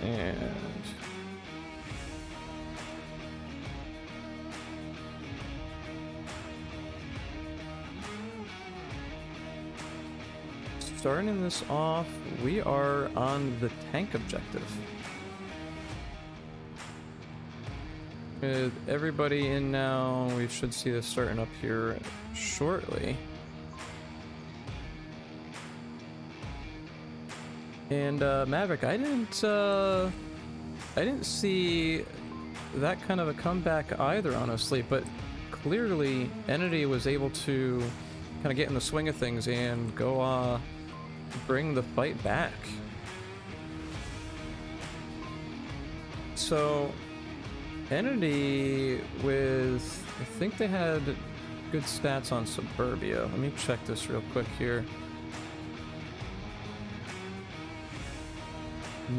S2: And starting this off, we are on the tank objective. With everybody in now, we should see this starting up here shortly. And Maverick, I didn't see that kind of a comeback either, honestly, but clearly Entity was able to kind of get in the swing of things and go bring the fight back. So Entity with, I think they had good stats on Suburbia. Let me check this real quick here.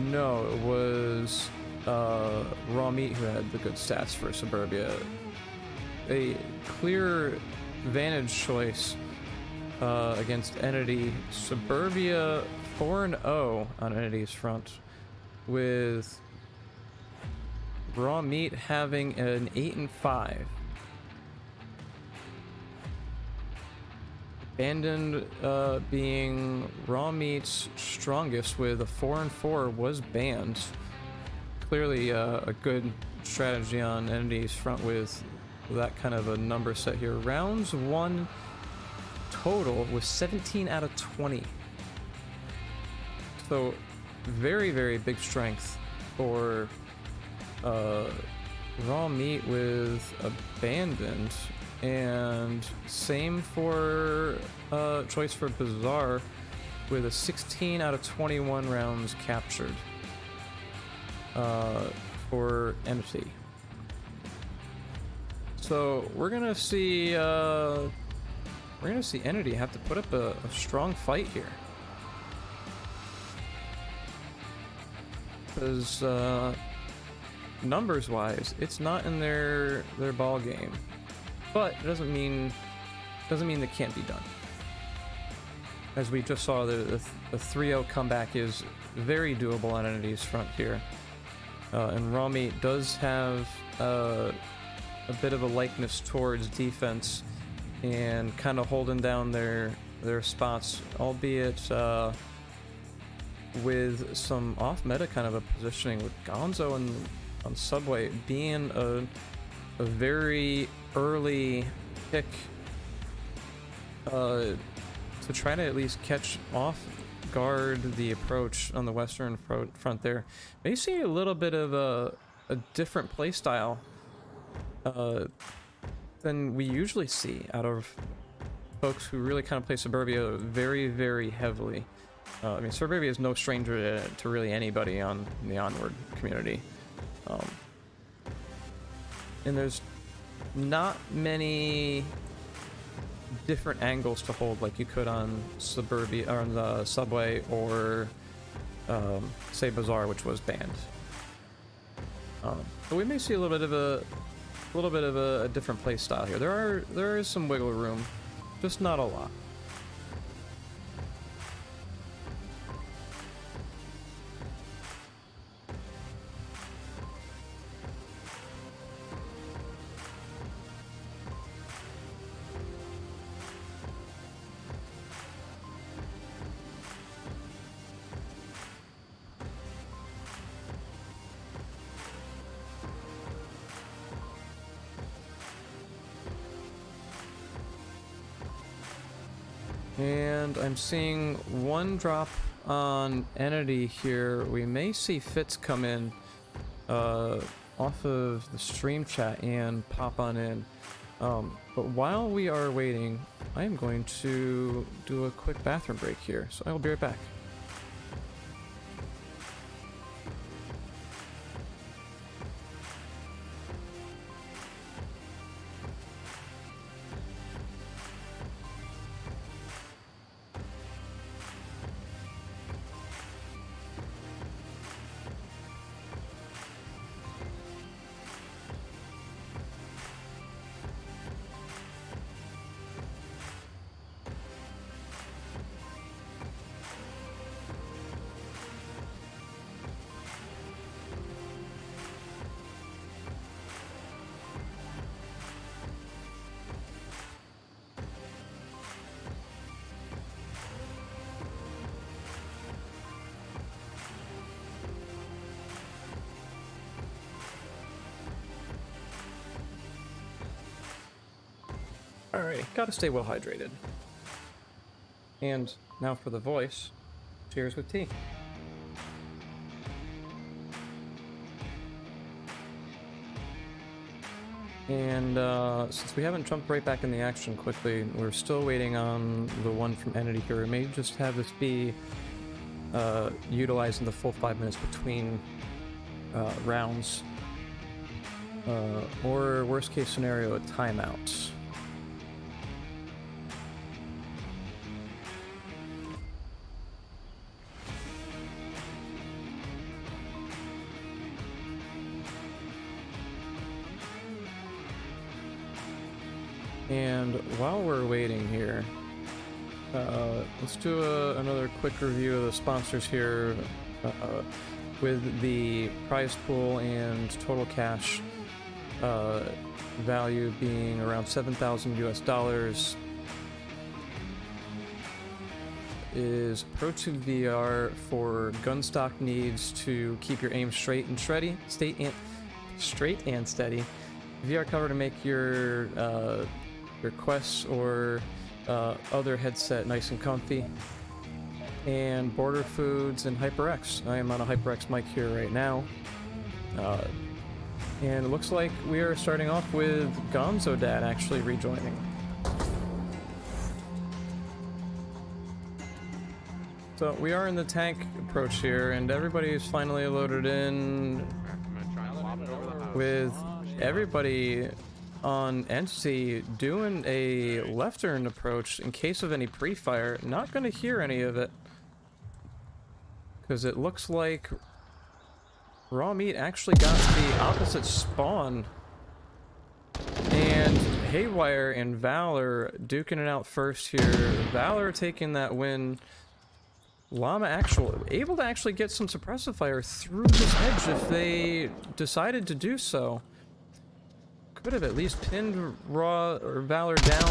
S2: No, it was Raw Meat who had the good stats for Suburbia. A clear vantage choice against Entity. Suburbia 4-0 on Entity's front, with Raw Meat having an 8-5. Abandoned being Raw Meat's strongest with a 4-4 was banned. Clearly a good strategy on Entity's front with that kind of a number set here. Rounds 1 total was 17 out of 20. So very, very big strength for Raw Meat with Abandoned. And same for choice for Bizarre with a 16 out of 21 rounds captured for Entity. So we're gonna see Entity have to put up a strong fight here, because numbers wise it's not in their ball game. But it doesn't mean that can't be done. As we just saw, the 3-0 comeback is very doable on Entity's front here. And Raw Meat does have a bit of a likeness towards defense and kind of holding down their spots, albeit with some off-meta kind of a positioning, with Gonzo on Subway being a very early pick to try to at least catch off guard the approach on the western front there. May see a little bit of a different playstyle than we usually see out of folks who really kind of play Suburbia very, very heavily. I mean, Suburbia is no stranger to really anybody on the Onward community. And there's not many different angles to hold like you could on Suburbia or on the Subway or say Bazaar, which was banned. But we may see a little bit of a different play style here. There is some wiggle room, just not a lot. And I'm seeing one drop on Entity here. We may see Fitz come in off of the stream chat and pop on in. But while we are waiting, I am going to do a quick bathroom break here, so I will be right back. Alright, gotta stay well hydrated. And now for the voice. Cheers with tea. And since we haven't jumped right back in the action quickly, we're still waiting on the one from Entity here. We may just have this be utilizing the full 5 minutes between rounds. Or worst case scenario, a timeout. And while we're waiting here, let's do another quick review of the sponsors here, with the prize pool and total cash value being around $7,000 US, is Pro2 VR for gun stock needs to keep your aim straight and steady, VR cover to make your Quest or other headset nice and comfy, and Border Foods and HyperX. I am on a HyperX mic here right now, and it looks like we are starting off with Gonzo Dad actually rejoining. So we are in the tank approach here, and everybody is finally loaded in, with everybody on Entity doing a left turn approach in case of any pre-fire. Not going to hear any of it, because it looks like Raw Meat actually got the opposite spawn, and Haywire and Valor duking it out first here. Valor taking that win. Llama able to actually get some suppressive fire through this edge if they decided to do so. Could have at least pinned Raw or Valor down.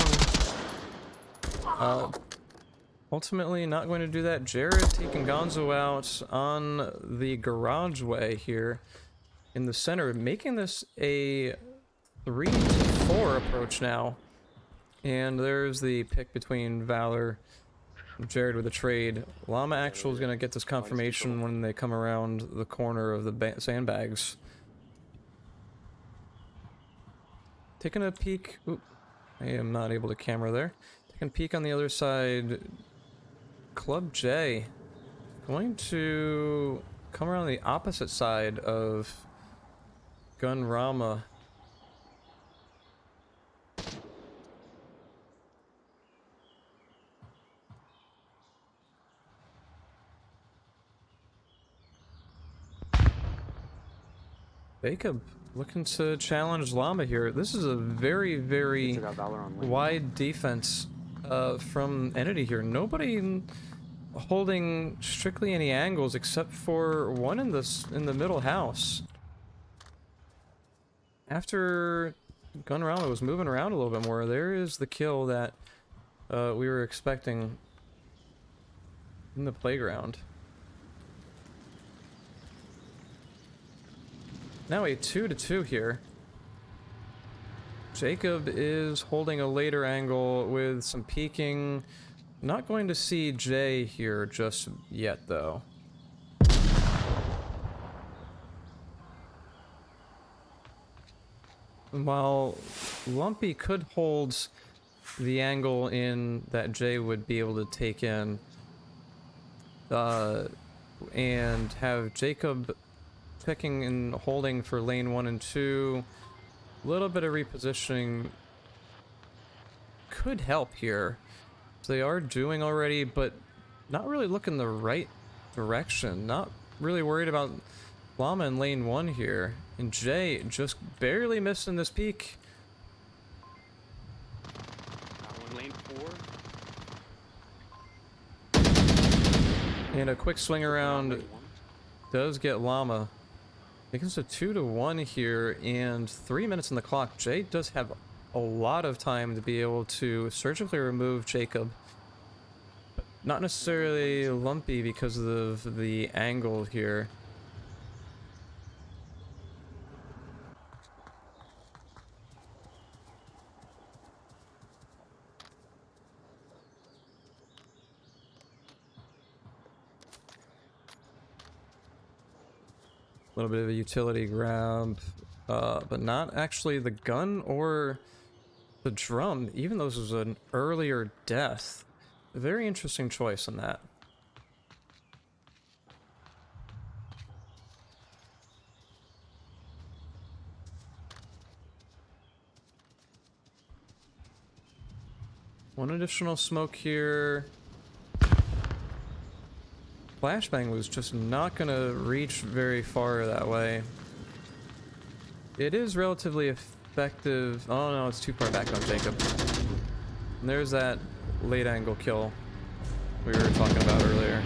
S2: Ultimately, not going to do that. Jared taking Gonzo out on the garageway here in the center, making this a 3-4 approach now. And there's the pick between Valor and Jared with a trade. Llama Actual is going to get this confirmation when they come around the corner of the sandbags. Taking a peek. Oop, I am not able to camera there. Taking a peek on the other side. Club J going to come around the opposite side of Gunrama. Jacob looking to challenge Llama here. This is a very, very wide defense from Entity here. Nobody holding strictly any angles except for one in the middle house. After Gunrama was moving around a little bit more, there is the kill that we were expecting in the playground. Now a 2-2 here. Jacob is holding a later angle with some peeking not going to see Jay here just yet, though. While Lumpy could hold the angle in that Jay would be able to take in, and have Jacob checking and holding for lane 1 and 2, a little bit of repositioning could help here. They are doing already, but not really looking the right direction. Not really worried about Llama in lane 1 here. And Jay just barely missing this peak.
S5: One lane 4.
S2: And a quick swing around does get Llama. I think it's a 2-to-1 here, and 3 minutes on the clock. Jay does have a lot of time to be able to surgically remove Jacob. But not necessarily Lumpy because of the angle here. A little bit of a utility grab, but not actually the gun or the drum, even though this was an earlier death. A very interesting choice on that. One additional smoke here. Flashbang was just not gonna reach very far that way. It is relatively effective. Oh no, it's too far back on Jacob. And there's that late angle kill we were talking about earlier.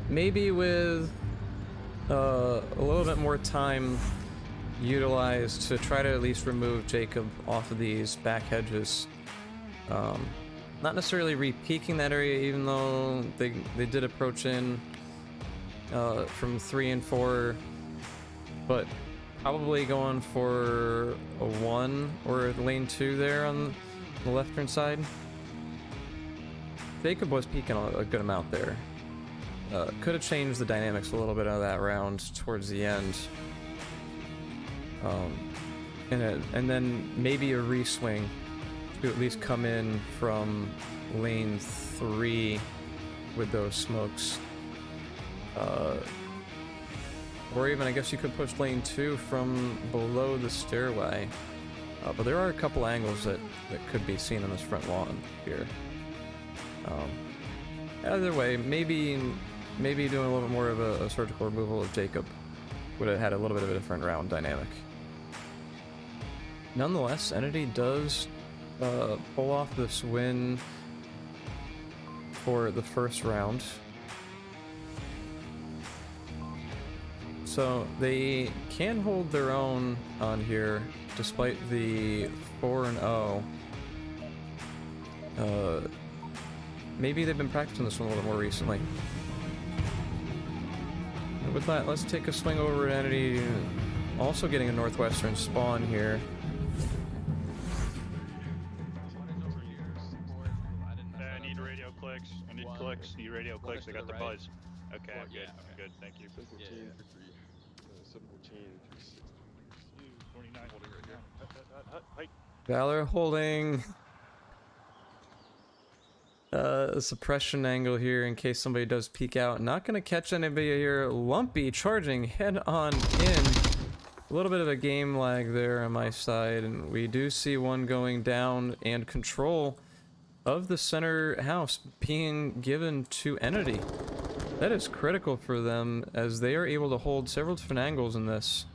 S2: Maybe with a little bit more time utilized to try to at least remove Jacob off of these back hedges. Not necessarily re-peaking that area, even though they did approach in from 3 and 4, but probably going for a 1 or lane 2 there on the left-hand side. Jacob was peaking a good amount there. Could have changed the dynamics a little bit of that round towards the end. And then maybe a re-swing to at least come in from lane 3 with those smokes. Or even, I guess you could push lane 2 from below the stairway. But there are a couple angles that could be seen on this front lawn here. Either way, maybe doing a little bit more of a surgical removal of Jacob would have had a little bit of a different round dynamic. Nonetheless, Entity does pull off this win for the first round. So they can hold their own on here despite the 4-0. Maybe they've been practicing this one a little more recently. And with that, let's take a swing over at Entity, also getting a northwestern spawn here.
S7: I need radio clicks. I need clicks. Need radio clicks. I got the buzz. Okay, I'm good. I'm good. Thank you.
S6: 714 for 3. 714 for 6.
S7: 29 holding right now. Height.
S2: Valor holding a suppression angle here in case somebody does peek out. Not gonna catch anybody here. Lumpy charging head on in. A little bit of a game lag there on my side, and we do see one going down, and control of the center house being given to Entity. That is critical for them, as they are able to hold several different angles in this.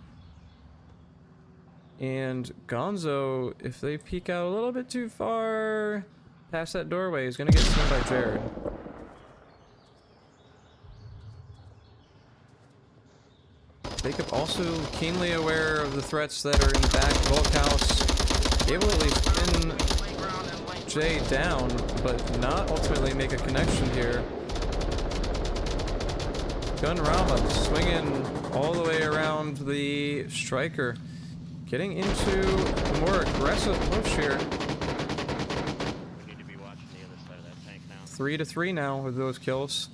S2: And Gonzo, if they peek out a little bit too far past that doorway, is going to get seen by Jared. Jacob also keenly aware of the threats that are in the back bulk house, able to at least pin Jay down, but not ultimately make a connection here. Gun Rama swinging all the way around the striker. getting into a more aggressive push here.
S5: We need to be watching the other side of that tank now.
S2: 3-3 now with those kills.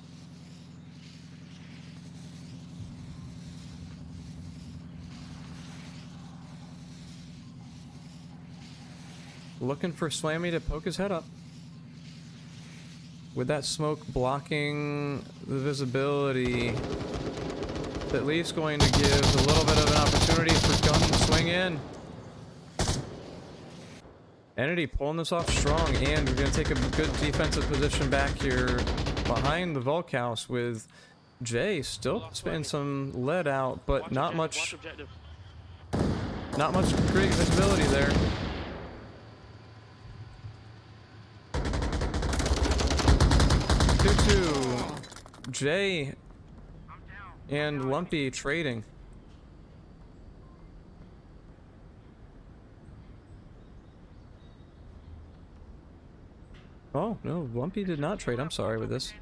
S2: Looking for Slammy to poke his head up. With that smoke blocking the visibility, it's at least going to give a little bit of an opportunity for Gun to swing in. Entity pulling this off strong, and we're going to take a good defensive position back here behind the Volk house with Jay still spitting some lead out, but not much great visibility there. Jay and Lumpy trading. Oh, no, Lumpy did not trade. I'm sorry with this.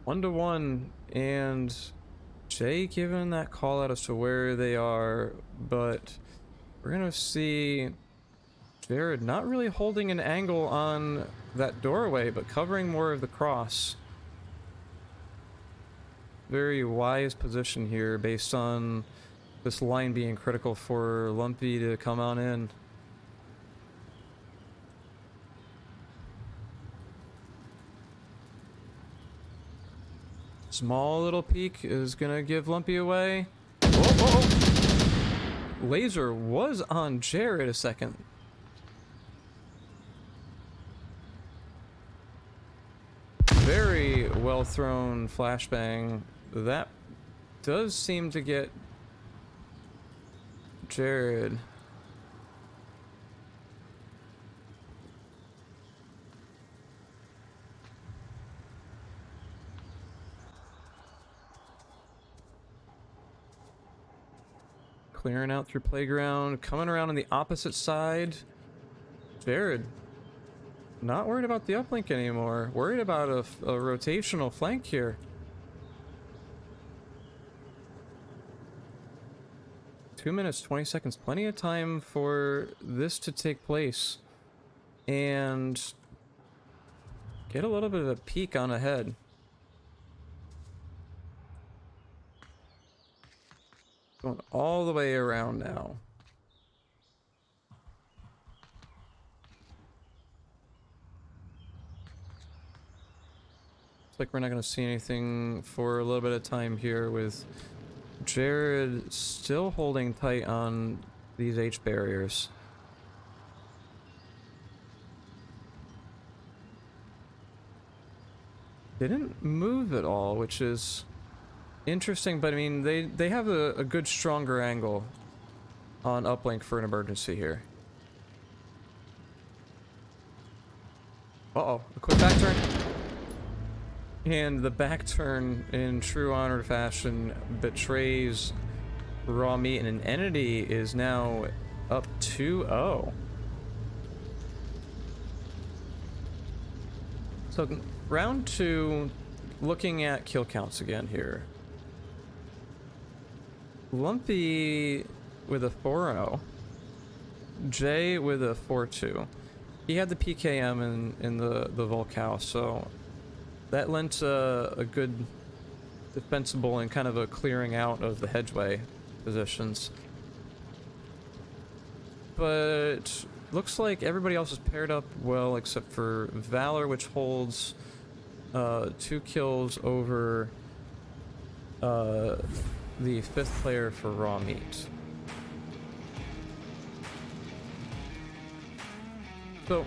S2: 1-1, and Jay giving that call out as to where they are, but we're gonna see Jared not really holding an angle on that doorway, but covering more of the cross. Very wise position here based on this line being critical for Lumpy to come on in. Small little peek is gonna give Lumpy away. Whoa. Laser was on Jared a second. Very well thrown flashbang. That does seem to get Jared. Clearing out through playground, coming around on the opposite side. Jared, not worried about the uplink anymore. Worried about a rotational flank here. Two minutes, 20 seconds. Plenty of time for this to take place. And get a little bit of a peek on ahead. Going all the way around now. Looks like we're not going to see anything for a little bit of time here with Jared still holding tight on these H barriers. Didn't move at all, which is interesting, but I mean, they have a good, stronger angle on uplink for an emergency here. Uh-oh, a quick back turn. And the back turn in true Onward fashion betrays raw meat, and an entity is now up 2-0. So round 2, looking at kill counts again here. Lumpy with a 4-0. Jay with a 4-2. He had the PKM in the Volk house, so that lent a good defensible and kind of a clearing out of the hedgeway positions. But looks like everybody else is paired up well except for Valor, which holds 2 kills over the 5th player for raw meat. So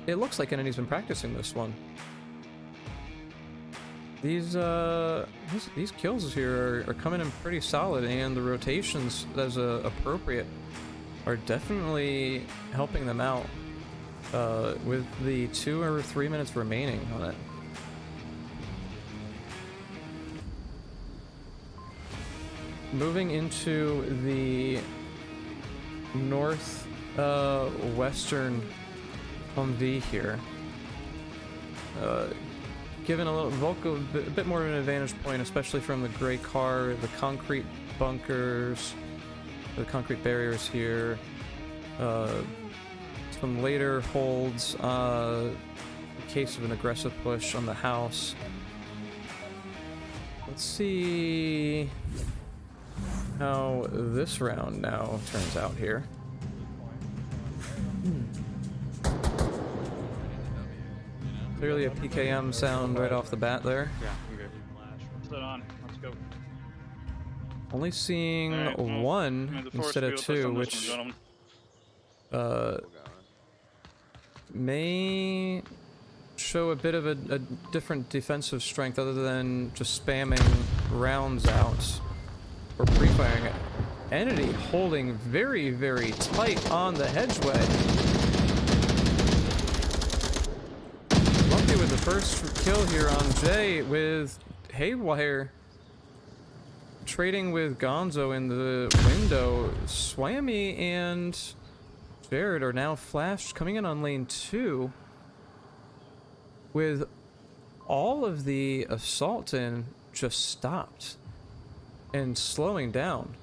S2: it looks like Entity's been practicing this one. These kills here are coming in pretty solid, and the rotations as appropriate are definitely helping them out with the 2 or 3 minutes remaining on it. Moving into the north western Humvee here. given a little a bit more of an advantage point, especially from the gray car, the concrete bunkers, the concrete barriers here, some later holds, in case of an aggressive push on the house. Let's see how this round now turns out here. Clearly a PKM sound right off the bat there.
S6: Yeah, I'm good.
S7: Put it on. Let's go.
S2: Only seeing
S7: Alright, well,
S2: one
S7: the force
S2: instead of
S7: field test
S2: two,
S7: on this
S2: which
S7: one, gentlemen.
S2: may show a bit of a different defensive strength other than just spamming rounds out or pre-firing it. Entity holding very, very tight on the hedgeway. Lumpy with the first kill here on Jay with Haywire. Trading with Gonzo in the window. Swammy and Jared are now flashed coming in on lane 2 with all of the assault in just stopped and slowing down.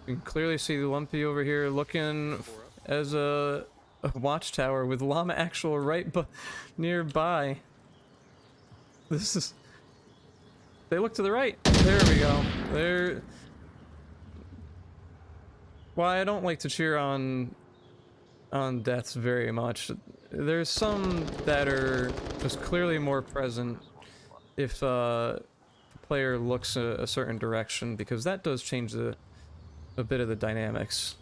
S2: You can clearly see the Lumpy over here looking as a watchtower with Llama Actual right nearby. This is... They look to the right. There we go. There... Why I don't like to cheer on deaths very much. There's some that are just clearly more present if the player looks a certain direction, because that does change a bit of the dynamics.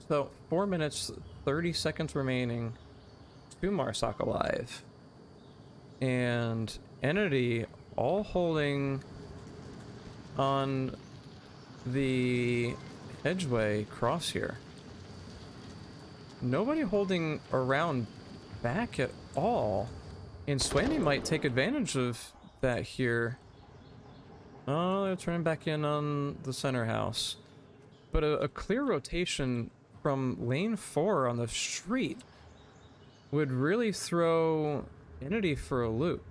S2: So 4 minutes 30 seconds remaining. 2 Marsoc alive. And Entity all holding on the hedgeway cross here. Nobody holding around back at all. And Swammy might take advantage of that here. Oh, they're turning back in on the center house. But a clear rotation from lane 4 on the street would really throw Entity for a loop.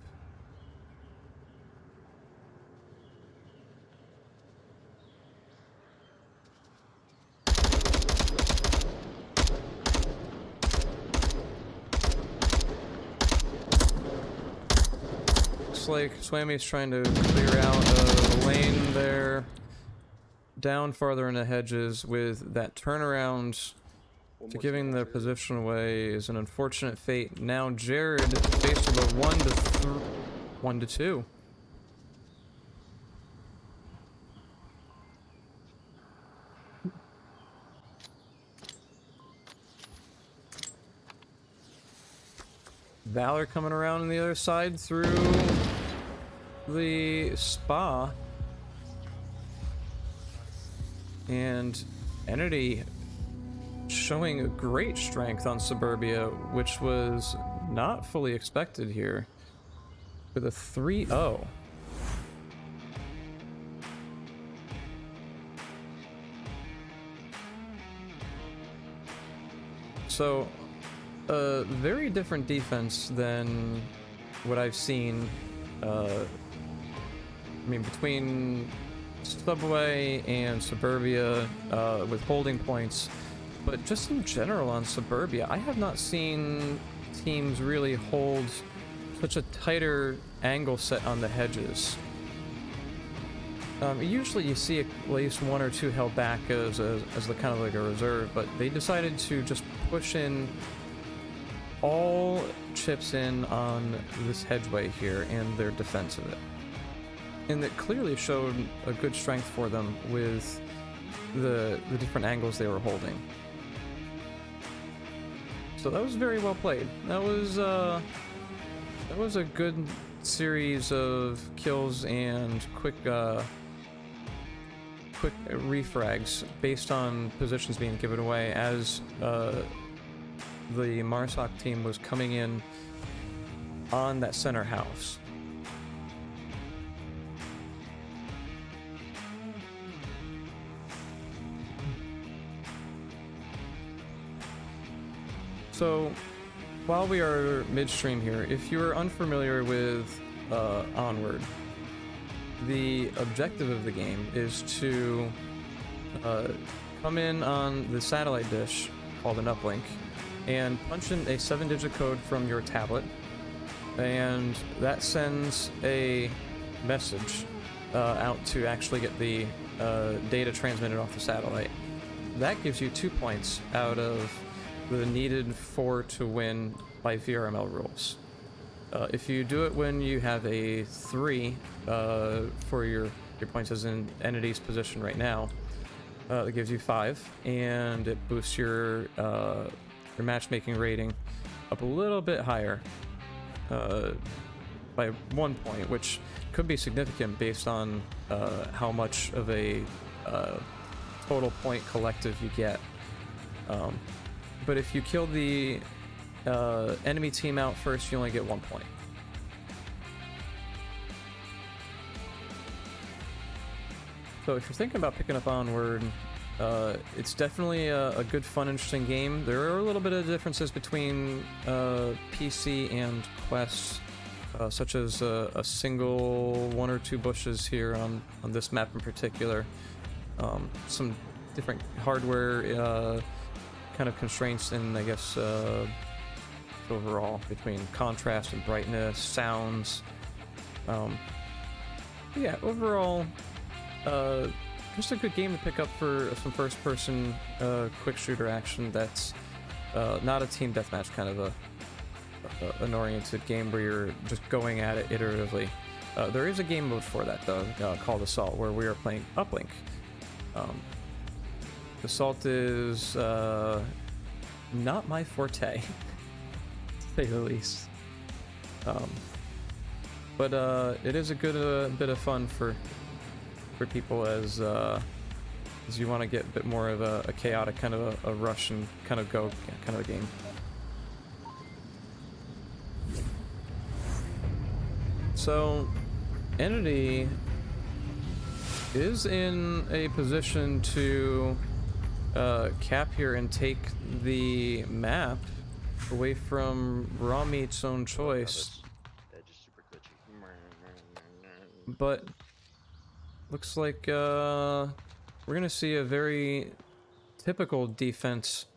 S2: Looks like Swammy's trying to clear out a lane there. Down farther in the hedges with that turnaround to giving their position away is an unfortunate fate. Now Jared faced with a 1 to 2. Valor coming around on the other side through the spa. And Entity showing a great strength on Suburbia, which was not fully expected here, with a 3-0. So, a very different defense than what I've seen, I mean, between Subway and Suburbia with holding points, but just in general on Suburbia, I have not seen teams really hold such a tighter angle set on the hedges. Usually you see at least 1 or 2 held back as the kind of like a reserve, but they decided to just push in all chips in on this hedgeway here and their defense of it. And that clearly showed a good strength for them with the different angles they were holding. So that was very well played. That was a good series of kills and quick refrags based on positions being given away as the Marsoc team was coming in on that center house. So, while we are midstream here, if you're unfamiliar with Onward, the objective of the game is to come in on the satellite dish called an uplink and punch in a 7-digit code from your tablet, and that sends a message out to actually get the data transmitted off the satellite. That gives you 2 points out of the needed 4 to win by VRML rules. If you do it when you have a 3 for your points as in entity's position right now, it gives you 5, and it boosts your matchmaking rating up a little bit higher by 1 point, which could be significant based on how much of a total point collective you get. But if you kill the enemy team out first, you only get 1 point. So if you're thinking about picking up Onward, it's definitely a good, fun, interesting game. There are a little bit of differences between PC and Quest, such as a single 1 or 2 bushes here on this map in particular. Some different hardware kind of constraints, and I guess overall between contrast and brightness, sounds. Yeah, overall, just a good game to pick up for some first-person quick shooter action. That's not a team deathmatch kind of an oriented game where you're just going at it iteratively. There is a game mode for that though, called Assault, where we are playing Uplink. Assault is not my forte, to say the least. But it is a good bit of fun for people as you want to get a bit more of a chaotic kind of a rush and kind of go kind of a game. So, Entity is in a position to cap here and take the map away from Raw Meat's own choice.
S10: Edge is super glitchy.
S2: But looks like we're gonna see a very typical defense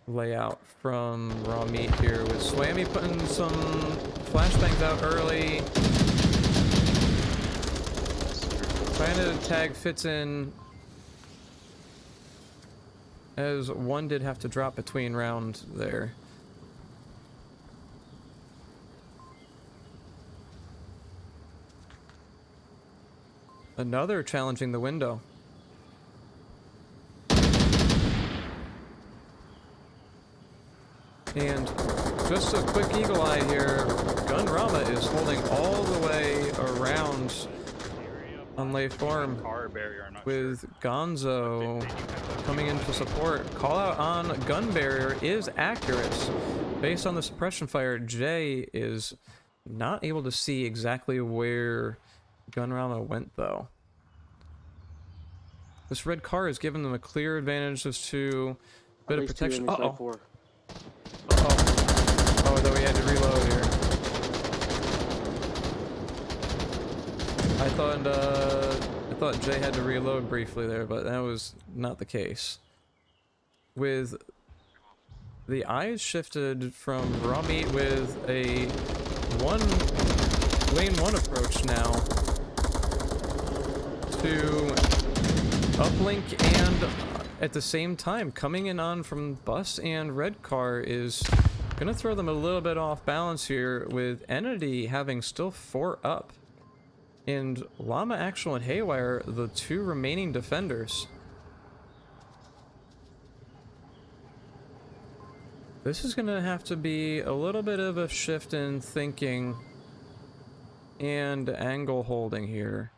S2: layout from Raw Meat here, with Swammy putting some flashbangs out early, trying to tag Fitz in, as one did have to drop between rounds there. Another challenging the window. And just a quick eagle eye here, Gunrama is holding all the way around on lay form, with Gonzo coming in to support. Call out on gun barrier is accurate. Based on the suppression fire, Jay is not able to see exactly where Gunrama went though. This red car has given them a clear advantage as to a bit of protection. Uh-oh. Oh, though we had to reload here. I thought Jay had to reload briefly there, but that was not the case. With the eyes shifted from Raw Meat with a lane one approach now to uplink, and at the same time coming in on from bus and red car is gonna throw them a little bit off balance here, with Entity having still 4 up, and Llama Actual and Haywire the 2 remaining defenders. This is gonna have to be a little bit of a shift in thinking and angle holding here.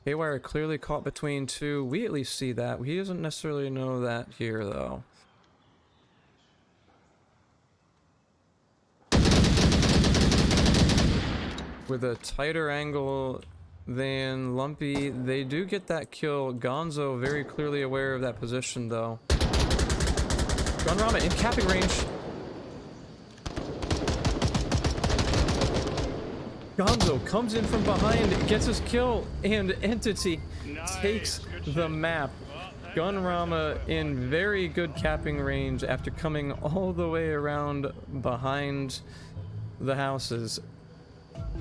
S2: Haywire clearly caught between 2. We at least see that. He doesn't necessarily know that here, though. With a tighter angle than Lumpy. They do get that kill. Gonzo very clearly aware of that position, though. Gunrama in capping range. Gonzo comes in from behind, gets his kill, and Entity takes the map. Gunrama in very good capping range after coming all the way around behind the houses.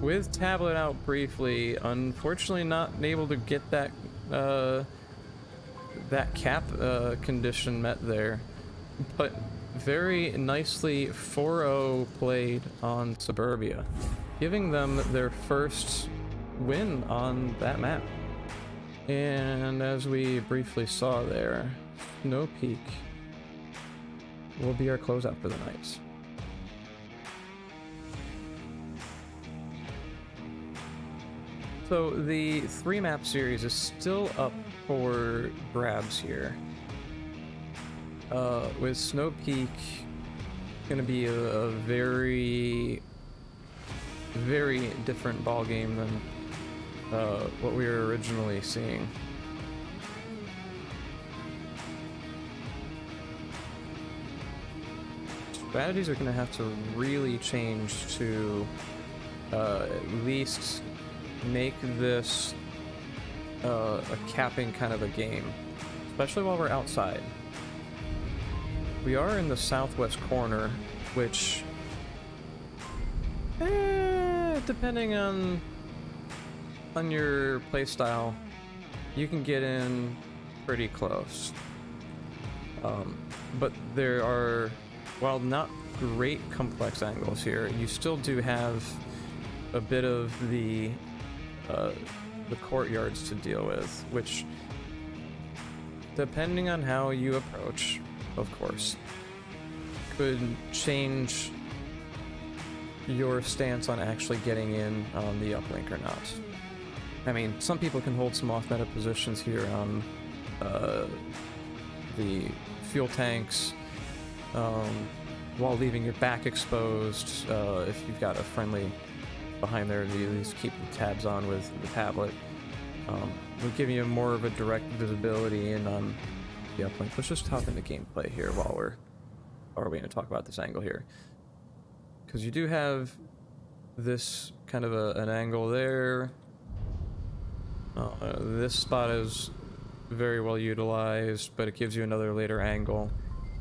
S2: With Tablet out briefly, unfortunately not able to get that that cap condition met there. But very nicely 4-0 played on Suburbia, giving them their first win on that map. And as we briefly saw there, Snow Peak will be our closeout for the night. So the 3-map series is still up for grabs here. With Snow Peak gonna be a very, very different ball game than what we were originally seeing. Strategies are gonna have to really change to at least make this a capping kind of a game, especially while we're outside. We are in the southwest corner, which, depending on your playstyle, you can get in pretty close. But there are, while not great complex angles here, you still do have a bit of the courtyards to deal with, which, depending on how you approach, of course, could change your stance on actually getting in on the uplink or not. I mean, some people can hold some off-meta positions here on the fuel tanks while leaving your back exposed. If you've got a friendly behind there, you at least keep the tabs on with the tablet. Will give you more of a direct visibility in on the uplink. Let's just hop into gameplay here while we're waiting to talk about this angle here, because you do have this kind of an angle there. This spot is very well utilized, but it gives you another later angle.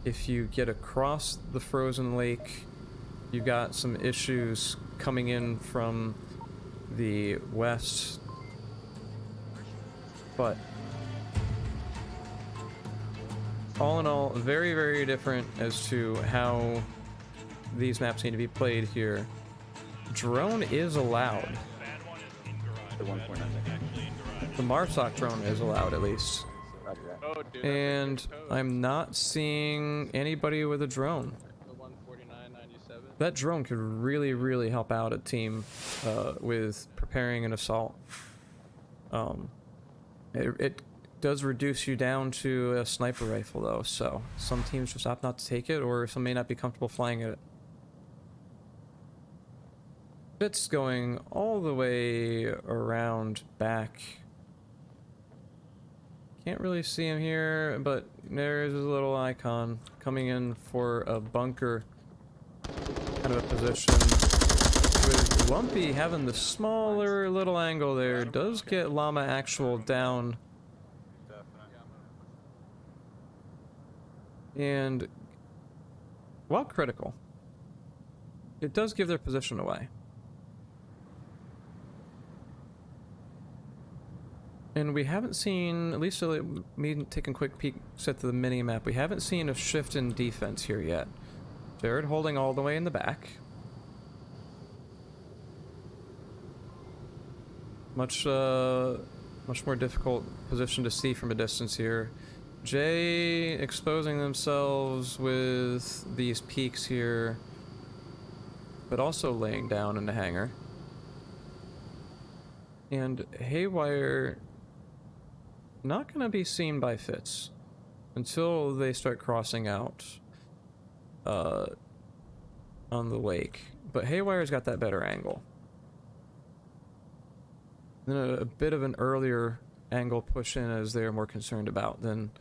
S2: If you get across the frozen lake, you've got some issues coming in from the west, but all in all, very, very different as to how these maps need to be played here. Drone is allowed.
S6: The 1.9.
S2: The Marsoc drone is allowed, at least.
S6: Oh, dude,
S2: And I'm not seeing anybody with a drone.
S5: The 149.97.
S2: That drone could really, really help out a team with preparing an assault. It does reduce you down to a sniper rifle, though, so some teams just opt not to take it, or some may not be comfortable flying it. It's going all the way around back. Can't really see him here, but there's a little icon coming in for a bunker kind of a position. With Lumpy having the smaller little angle there, does get Llama Actual down. And while critical, it does give their position away. And we haven't seen, at least me taking a quick peek set to the mini map, we haven't seen a shift in defense here yet. Jared holding all the way in the back. Much more difficult position to see from a distance here. Jay exposing themselves with these peaks here, but also laying down in the hangar. And Haywire not going to be seen by Fitz until they start crossing out on the lake. But Haywire's got that better angle. then a bit of an earlier angle push in as they're more concerned about than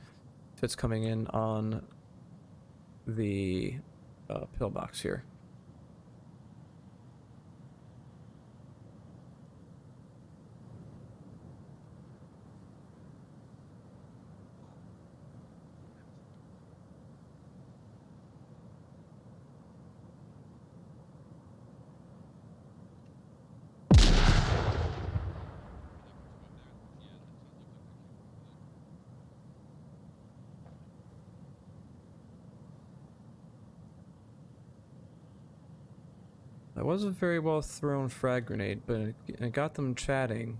S2: Fitz coming in on the pillbox here. That was a very well thrown frag grenade, but it got them chatting.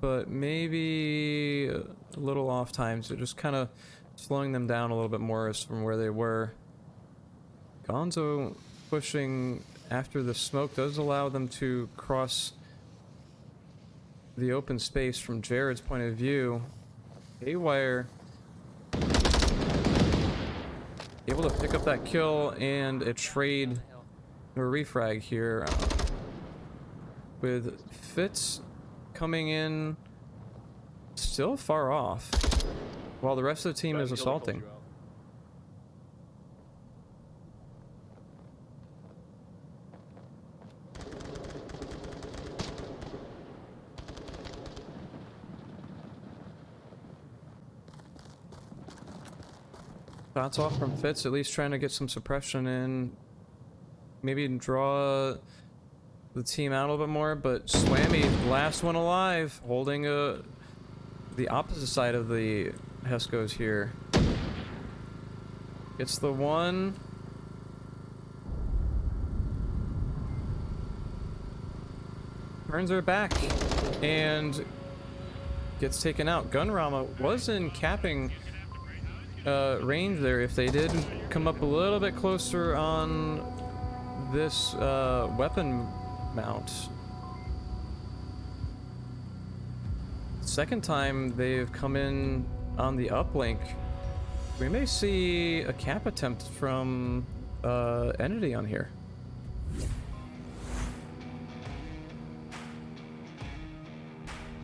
S2: But maybe a little off time, so just kind of slowing them down a little bit more as from where they were. Gonzo pushing after the smoke does allow them to cross the open space from Jared's point of view. Haywire able to pick up that kill and a trade or refrag here with Fitz coming in still far off while the rest of the team is assaulting. Shots off from Fitz, at least trying to get some suppression in. Maybe draw the team out a little bit more, but Swammy, last one alive, holding the opposite side of the Heskos here. Gets the one. Turns her back and gets taken out. Gunrama was in capping range there if they did come up a little bit closer on this weapon mount. Second time they've come in on the uplink. We may see a cap attempt from Entity on here.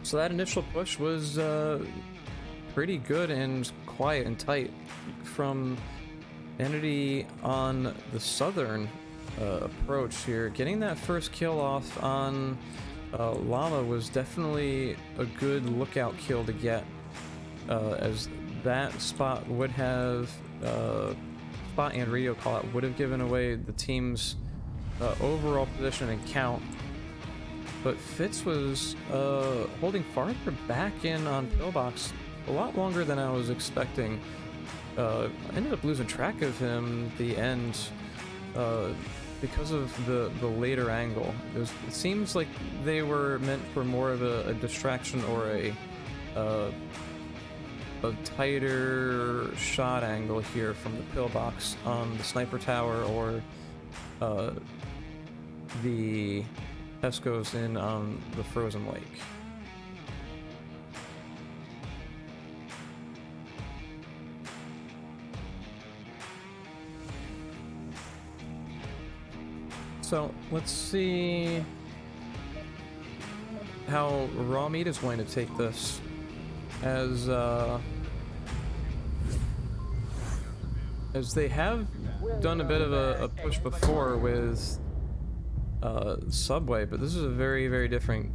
S2: So that initial push was pretty good and quiet and tight from Entity on the southern approach here. Getting that first kill off on Llama was definitely a good lookout kill to get, as that spot would have spot and radio call out would have given away the team's overall position and count. But Fitz was holding farther back in on pillbox a lot longer than I was expecting. I ended up losing track of him at the end because of the later angle. It seems like they were meant for more of a distraction or a tighter shot angle here from the pillbox on the sniper tower or the Heskos in on the frozen lake. So let's see how Raw Meat is going to take this, as they have done a bit of a push before with Subway, but this is a very, very different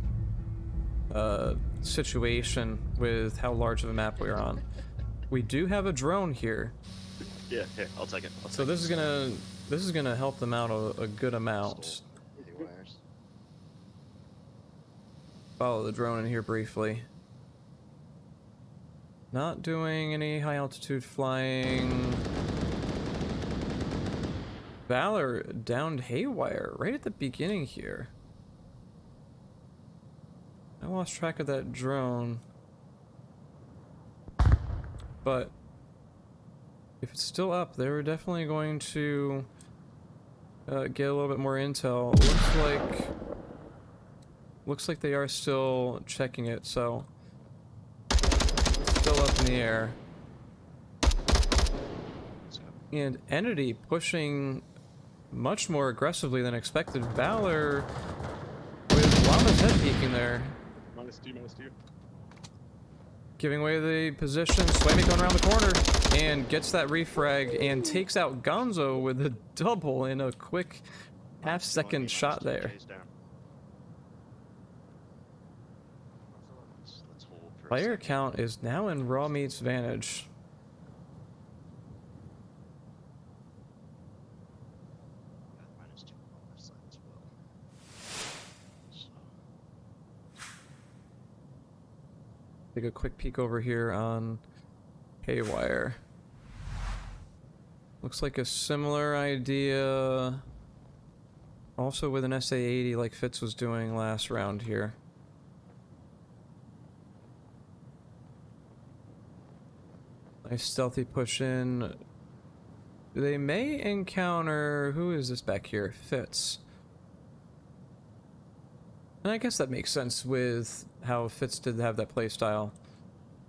S2: situation with how large of a map we're on. We do have a drone here.
S10: Yeah, here, I'll take it.
S2: So this is gonna help them out a good amount.
S10: Easy wires.
S2: Follow the drone in here briefly. Not doing any high altitude flying. Valor downed Haywire right at the beginning here. I lost track of that drone. But if it's still up, they were definitely going to get a little bit more intel. Looks like they are still checking it, so still up in the air. And Entity pushing much more aggressively than expected. Valor with Llama's head peeking there.
S6: -2.
S2: Giving away the position. Swamy going around the corner and gets that refrag and takes out Gonzo with a double in a quick half-second shot there.
S10: Let's hold for a
S2: Player
S10: second.
S2: count is now in Raw Meat's advantage.
S10: Got -2 on our side as well. So,
S2: Take a quick peek over here on Haywire. Looks like a similar idea. Also with an SA-80 like Fitz was doing last round here. Nice stealthy push in. They may encounter... Who is this back here? Fitz. And I guess that makes sense with how Fitz did have that playstyle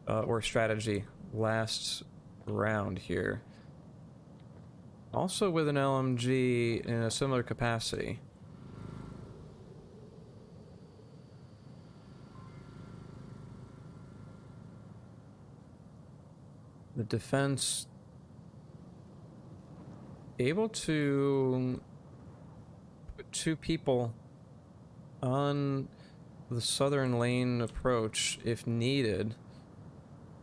S2: or strategy last round here. Also with an LMG in a similar capacity. The defense able to put 2 people on the southern lane approach if needed.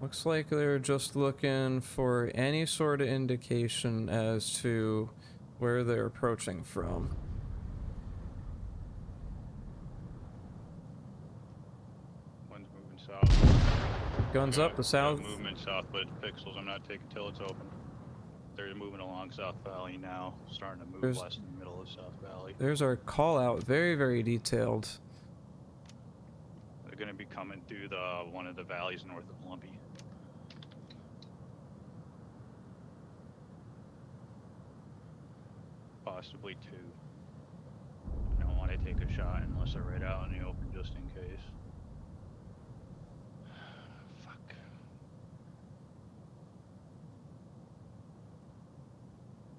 S2: Looks like they're just looking for any sort of indication as to where they're approaching from.
S7: One's moving south.
S2: Guns up, the south.
S7: Movement south, but it's pixels. I'm not taking till it's open. They're moving along South Valley now, starting to move west in the middle of South Valley.
S2: There's our call out, very, very detailed.
S7: They're going to be coming through the one of the valleys north of Lumpy. Possibly 2. I don't want to take a shot unless they're right out in the open, just in case. Fuck.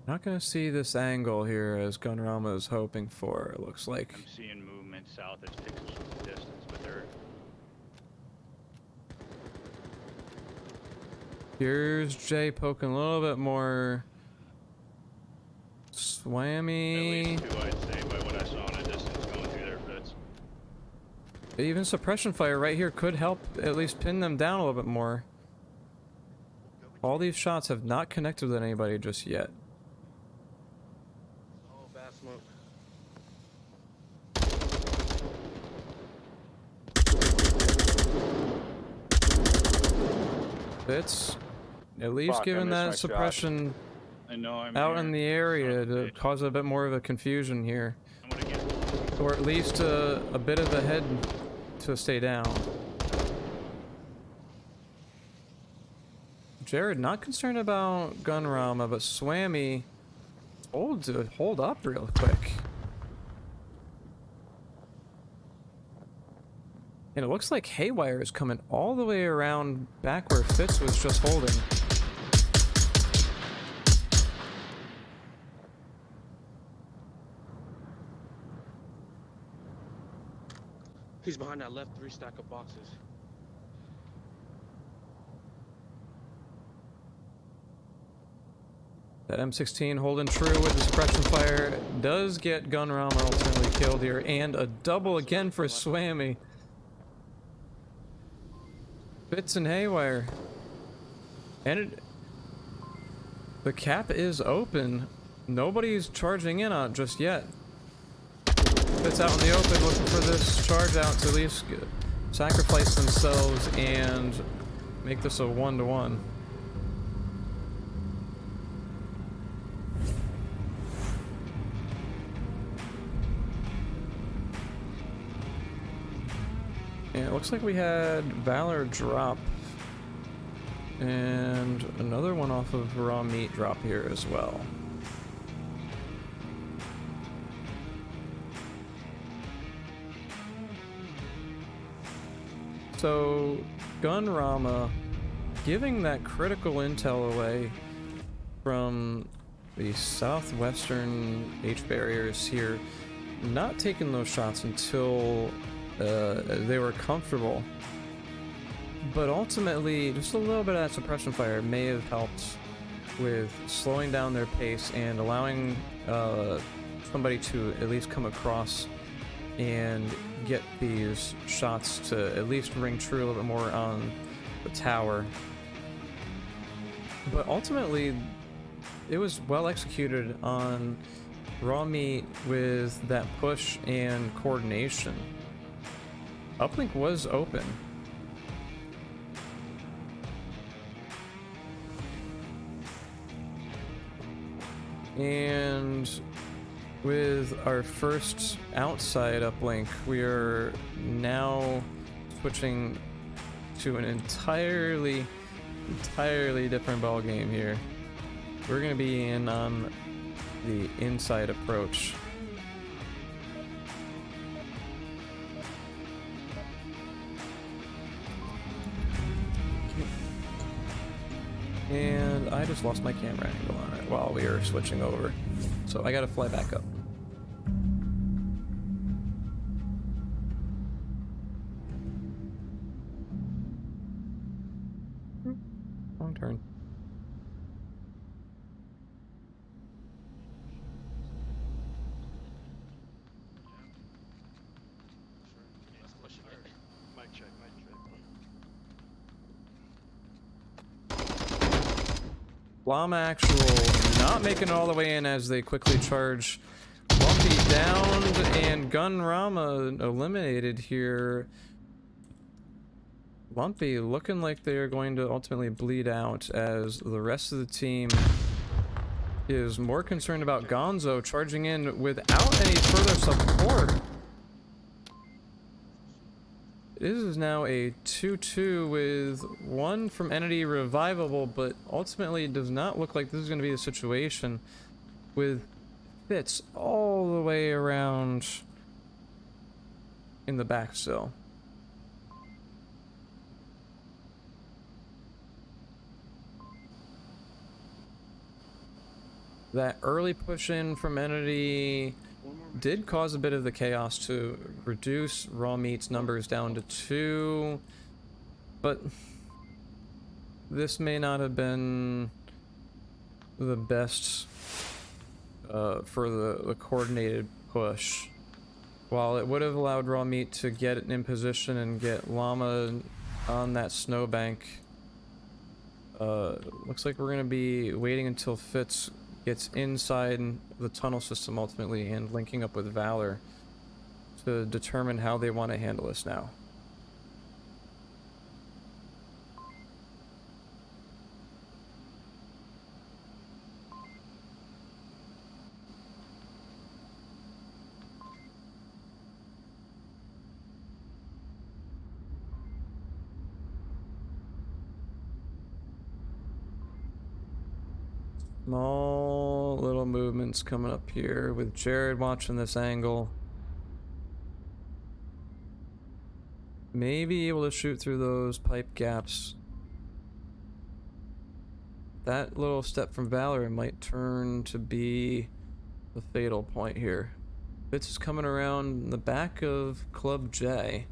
S2: Not gonna see this angle here as Gunrama is hoping for, it looks like.
S7: I'm seeing movement south as pixels from the distance, but they're...
S2: Here's Jay poking a little bit more. Swammy.
S7: At least 2, I'd say, by what I saw in a distance going through their fits.
S2: Even suppression fire right here could help at least pin them down a little bit more. All these shots have not connected with anybody just yet.
S5: Oh, bad smoke.
S2: It's at least
S6: Fuck, I
S2: given
S6: missed my
S2: that
S6: shot.
S2: suppression
S7: I know I'm
S2: out
S7: here.
S2: in the area to
S7: Bitch.
S2: cause a bit more of a confusion here.
S7: I'm gonna get...
S2: Or at least a bit of a head to stay down. Jared, not concerned about Gunrama, but Swammy told to hold up real quick. And it looks like Haywire is coming all the way around back where Fitz was just holding.
S5: He's behind that left 3 stack of boxes.
S2: That M16 holding true with the suppression fire does get Gunrama ultimately killed here, and a double again for Swammy. Fitz and Haywire. And the cap is open. Nobody's charging in on it just yet. Fitz out in the open looking for this charge out to at least sacrifice themselves and make this a 1-to-1. And it looks like we had Valor drop. And another one off of Raw Meat drop here as well. So, Gunrama giving that critical intel away from the southwestern H barriers here not taking those shots until they were comfortable. But ultimately, just a little bit of that suppression fire may have helped with slowing down their pace and allowing somebody to at least come across and get these shots to at least ring true a little bit more on the tower. But ultimately, it was well executed on raw meat with that push and coordination. Uplink was open. And with our first outside uplink, we are now switching to an entirely different ball game here. We're going to be in on the inside approach. And I just lost my camera angle on it while we were switching over. So I gotta fly back up. Wrong turn.
S7: Mic check, mic check.
S2: Llama actual not making it all the way in as they quickly charge. Lumpy downed and Gun Rama eliminated here. Lumpy looking like they're going to ultimately bleed out as the rest of the team is more concerned about Gonzo charging in without any further support. This is now a 2-2 with one from Entity revivable, but ultimately it does not look like this is going to be the situation with Fitz all the way around in the back still. That early push in from Entity did cause a bit of the chaos to reduce Raw Meat's numbers down to 2, but this may not have been the best for the coordinated push. While it would have allowed Raw Meat to get it in position and get Llama on that snowbank, looks like we're going to be waiting until Fitz gets inside the tunnel system ultimately and linking up with Valor to determine how they want to handle this now. Small little movements coming up here with Jared watching this angle. Maybe able to shoot through those pipe gaps. That little step from Valor might turn to be the fatal point here. Fitz is coming around the back of Club J.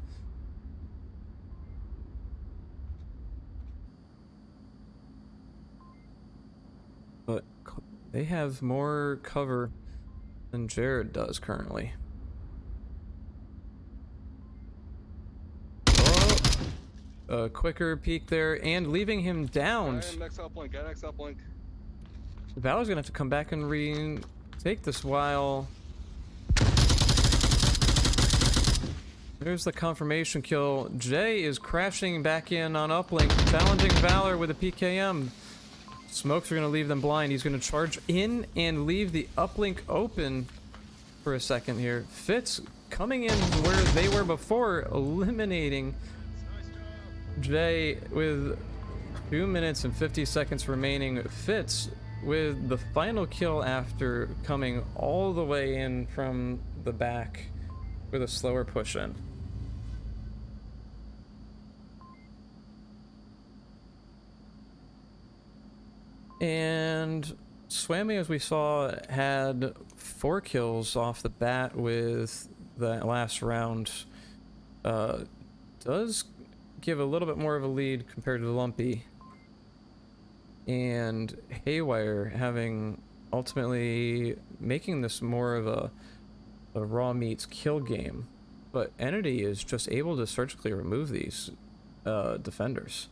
S2: But they have more cover than Jared does currently. Oh, a quicker peek there and leaving him downed.
S6: Next uplink, next uplink.
S2: Valor's gonna have to come back and retake this while there's the confirmation kill. Jay is crashing back in on uplink, challenging Valor with a PKM. Smokes are going to leave them blind. He's going to charge in and leave the uplink open for a second here. Fitz coming in where they were before, eliminating Jay with 2 minutes and 50 seconds remaining. Fitz with the final kill after coming all the way in from the back with a slower push in. And Swammy, as we saw, had 4 kills off the bat with that last round does give a little bit more of a lead compared to Lumpy. And Haywire having ultimately making this more of a raw meats kill game. But Entity is just able to surgically remove these defenders.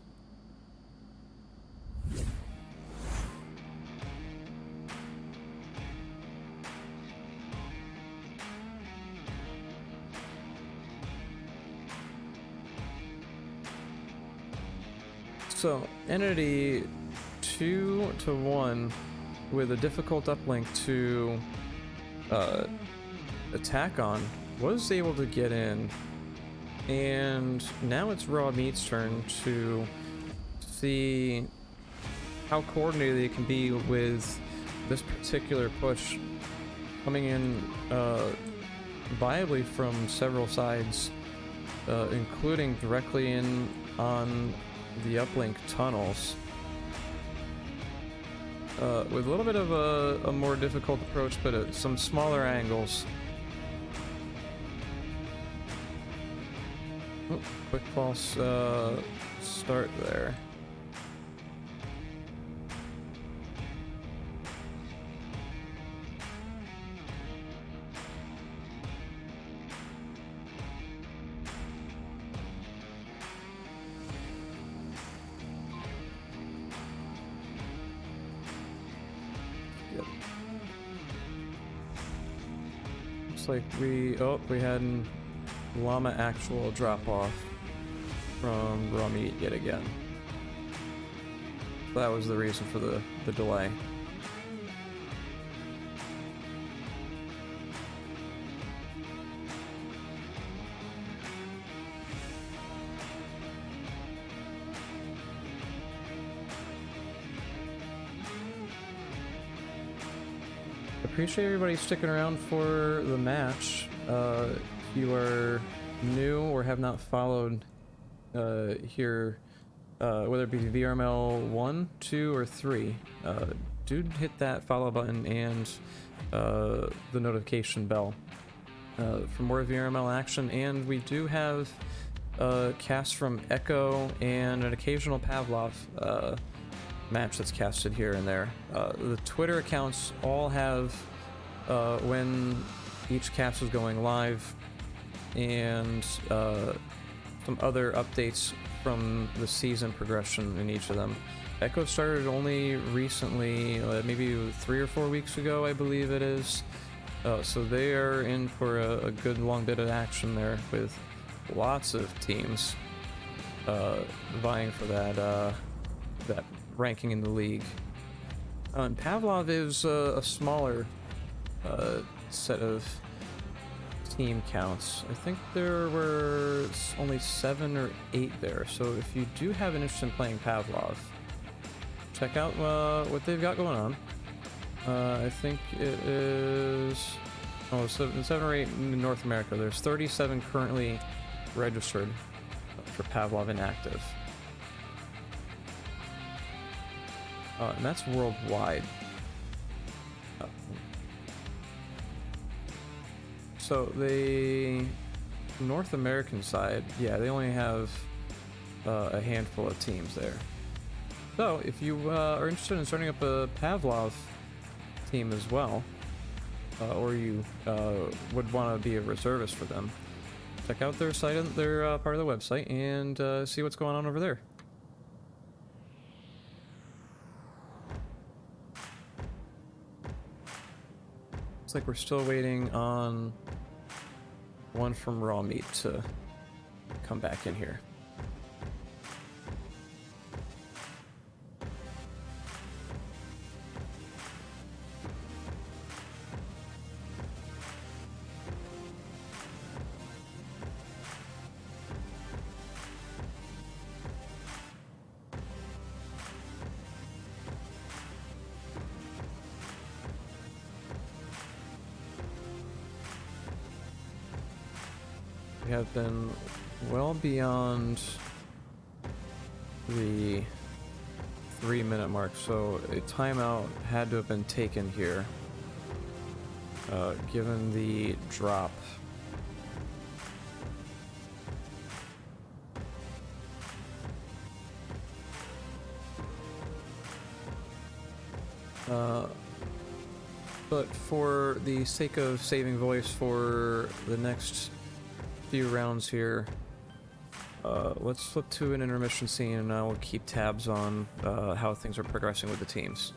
S2: So, Entity 2-1 with a difficult uplink to attack on was able to get in, and now it's Raw Meat's turn to see how coordinated they can be with this particular push coming in viably from several sides, including directly in on the uplink tunnels, with a little bit of a more difficult approach, but at some smaller angles. Oh, quick false start there. Like we had an llama actual drop off from raw meat yet again. So that was the reason for the delay. Appreciate everybody sticking around for the match. If you are new or have not followed here, whether it be VRML 1, 2, or 3, do hit that follow button and the notification bell for more VRML action. And we do have casts from Echo and an occasional Pavlov match that's casted here and there. The Twitter accounts all have when each cast is going live, and some other updates from the season progression in each of them. Echo started only recently, maybe 3 or 4 weeks ago, I believe it is. So they are in for a good long bit of action there, with lots of teams vying for that ranking in the league. And Pavlov is a smaller set of team counts. I think there were only 7 or 8 there, so if you do have an interest in playing Pavlov, check out what they've got going on. I think it is 7 or 8 in North America. There's 37 currently registered for Pavlov inactive. And that's worldwide. So the North American side, yeah, they only have a handful of teams there. So if you are interested in starting up a Pavlov team as well, or you would want to be a reservist for them, check out their site, their part of the website, and see what's going on over there. Looks like we're still waiting on one from Raw Meat to come back in here. We have been well beyond the 3-minute mark, so a timeout had to have been taken here. given the drop. But for the sake of saving voice for the next few rounds here, let's flip to an intermission scene and I'll keep tabs on how things are progressing with the teams.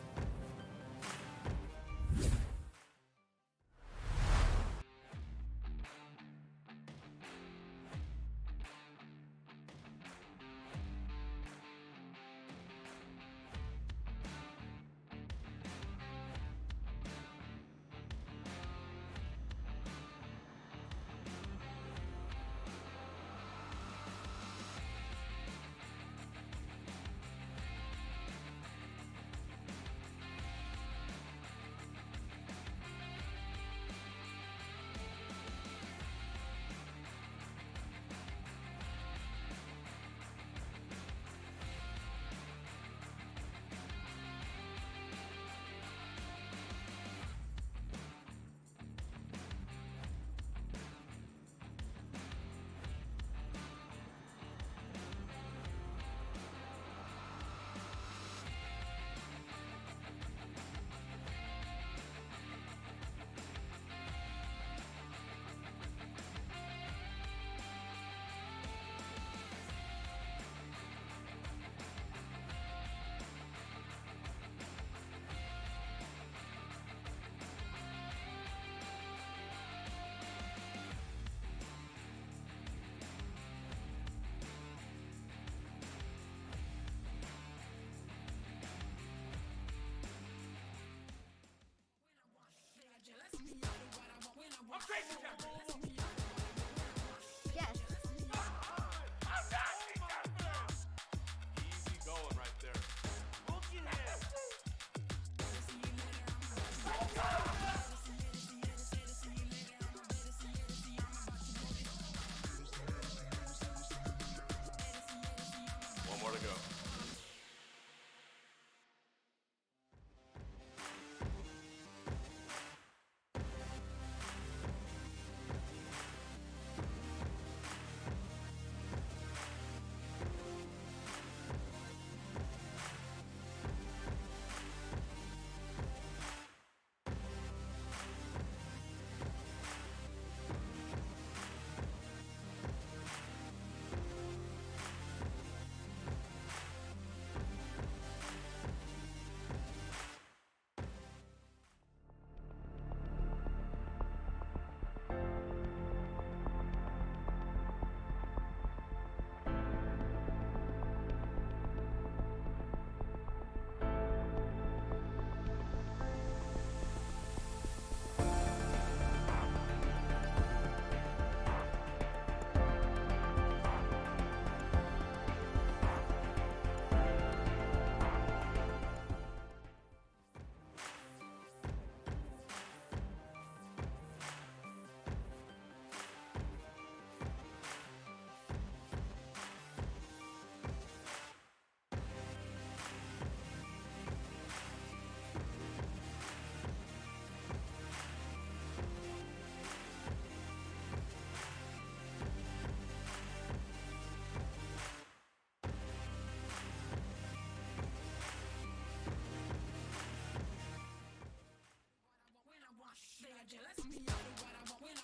S1: I'm crazy, Captain.
S11: Yes.
S1: I'm not easy going right there. Look at him. One more to go.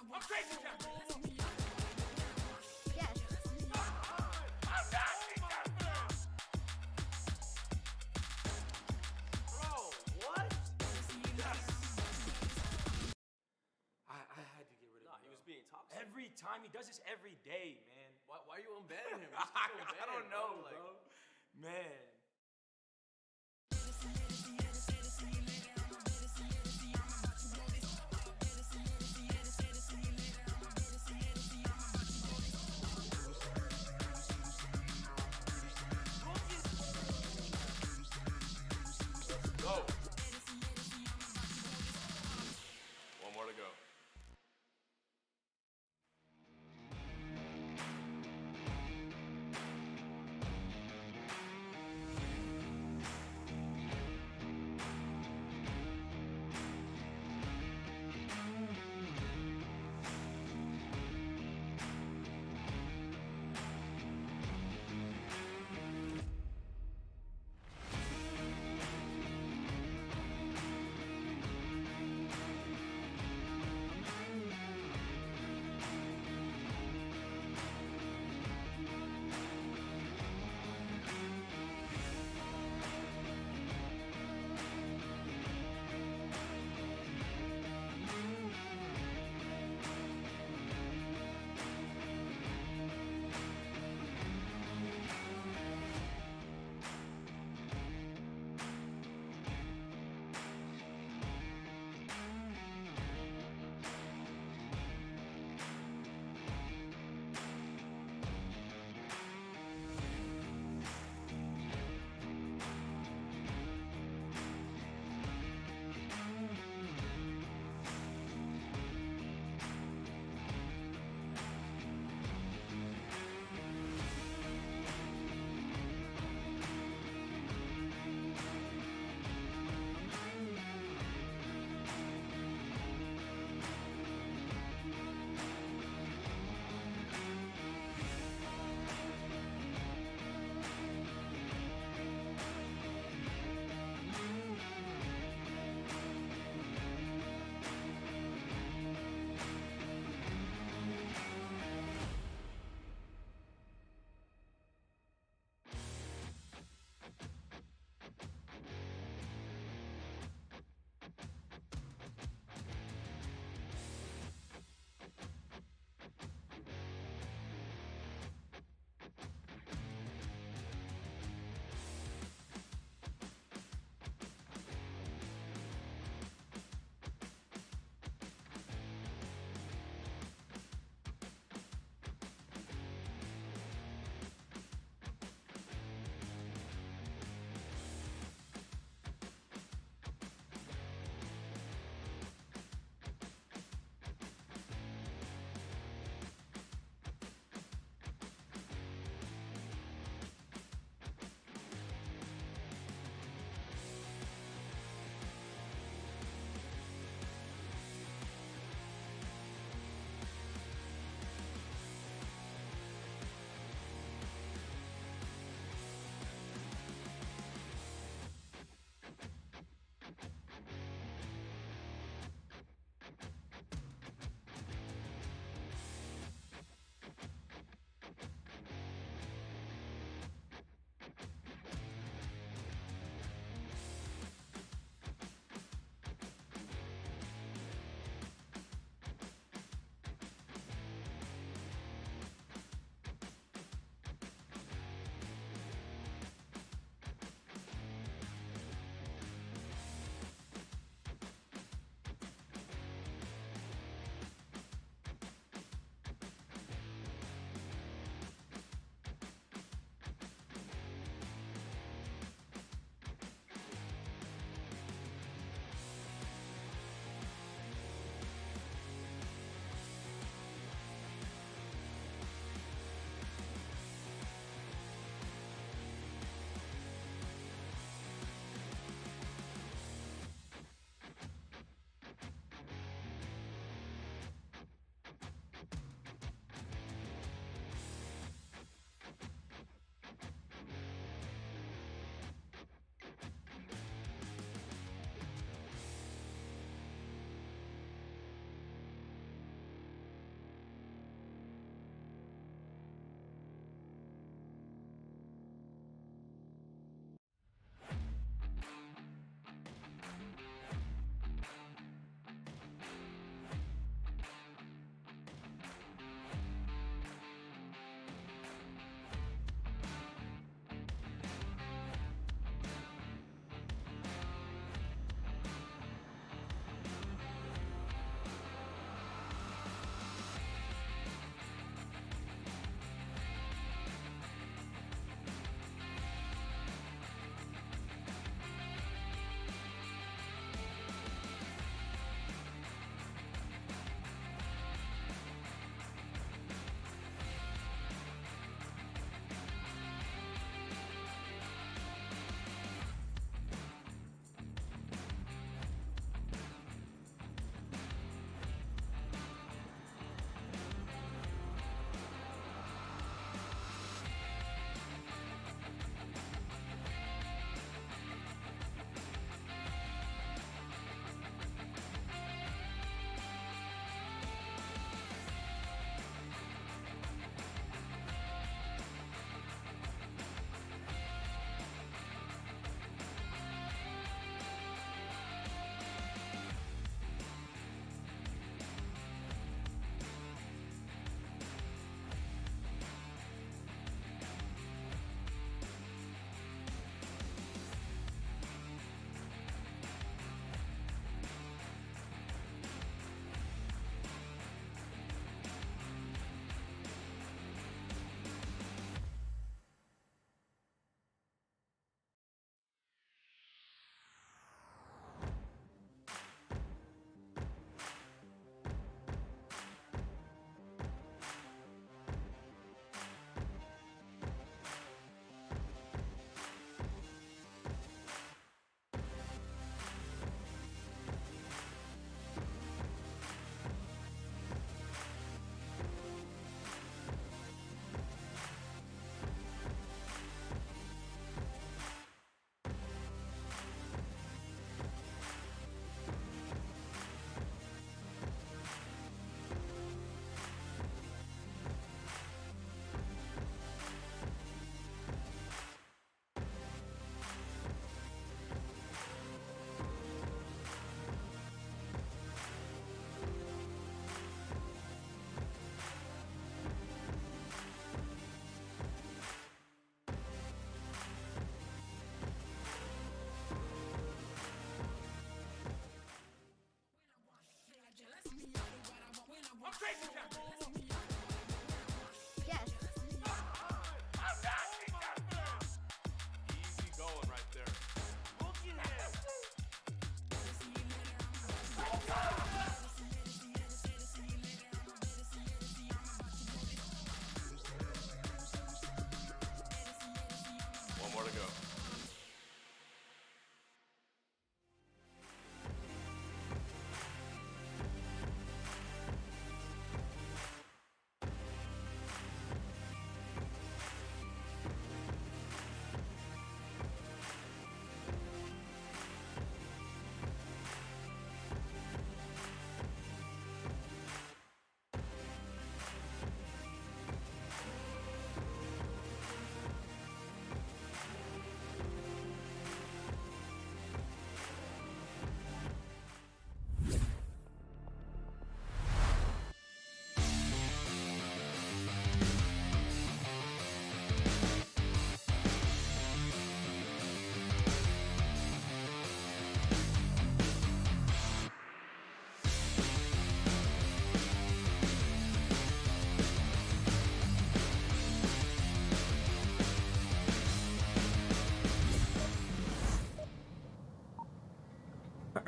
S1: I'm crazy, Captain.
S11: Yes.
S1: I'm not Bro, what? Yes.
S3: I had to get rid of him.
S5: he was being toxic.
S3: Every time he does this every day, man.
S5: Why are you unbanning him?
S3: I don't know, bro. Man.
S1: Go. One more to go.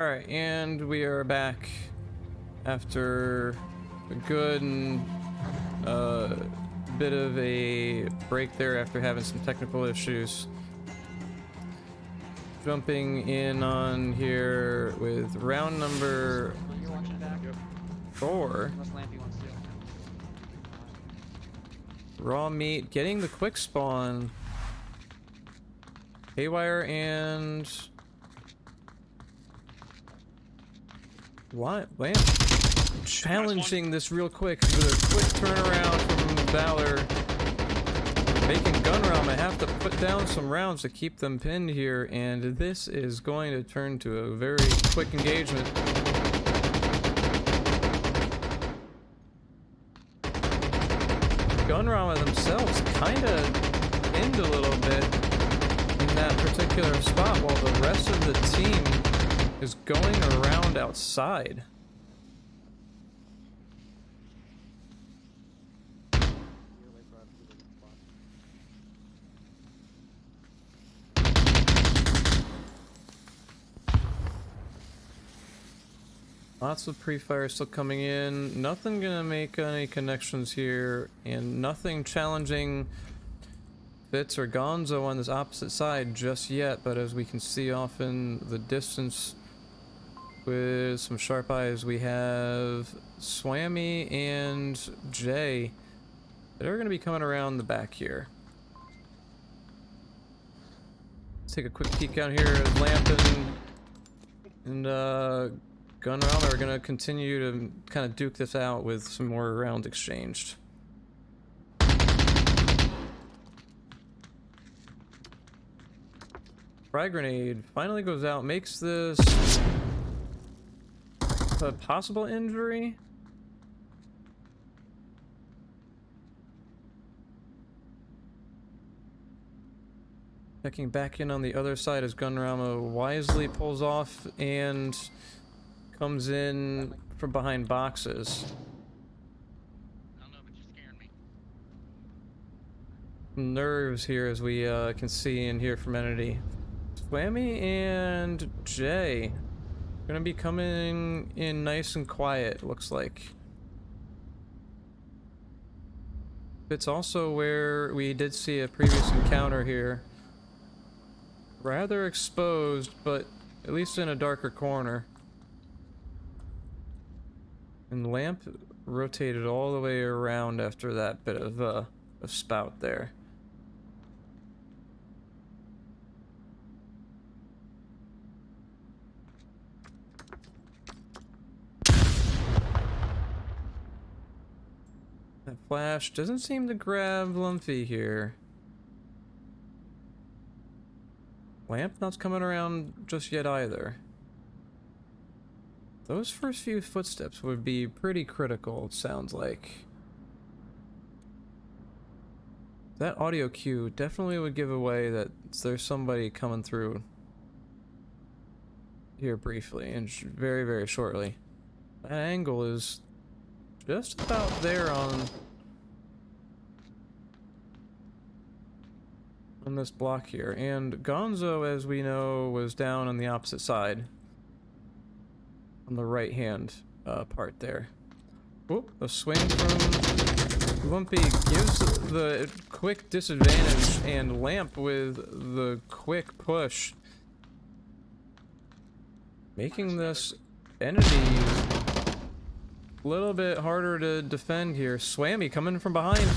S2: Alright, and we are back after a good bit of a break there after having some technical issues. Jumping in on here with round number
S9: You're watching back?
S2: 4.
S9: Unless Lampy wants to.
S2: Raw meat, getting the quick spawn. Haywire and what? Lamp challenging this real quick with a quick turnaround from Valor, making Gunrama have to put down some rounds to keep them pinned here, and this is going to turn to a very quick engagement. Gunrama themselves kind of pinned a little bit in that particular spot, while the rest of the team is going around outside. Lots of pre-fire still coming in. Nothing gonna make any connections here, and nothing challenging Fitz or Gonzo on this opposite side just yet, but as we can see off in the distance with some sharp eyes, we have Swammy and Jay that are gonna be coming around the back here. Let's take a quick peek out here at Lamp and Gunrama are gonna continue to kind of duke this out with some more rounds exchanged. Frag grenade finally goes out, makes this a possible injury. Checking back in on the other side as Gunrama wisely pulls off and comes in from behind boxes.
S5: I don't know, but you're scaring me.
S2: Nerves here, as we can see and hear from Entity. Swammy and Jay gonna be coming in nice and quiet, looks like. It's also where we did see a previous encounter here. Rather exposed, but at least in a darker corner. And Lamp rotated all the way around after that bit of a spout there. That flash doesn't seem to grab Lumpy here. Lamp not coming around just yet either. Those first few footsteps would be pretty critical, it sounds like. That audio cue definitely would give away that there's somebody coming through here briefly and very, very shortly. That angle is just about there on this block here. And Gonzo, as we know, was down on the opposite side. On the right hand part there. Whoop, a swing from Lumpy gives the quick disadvantage, and Lamp with the quick push, making this entity a little bit harder to defend here. Swammy coming from behind.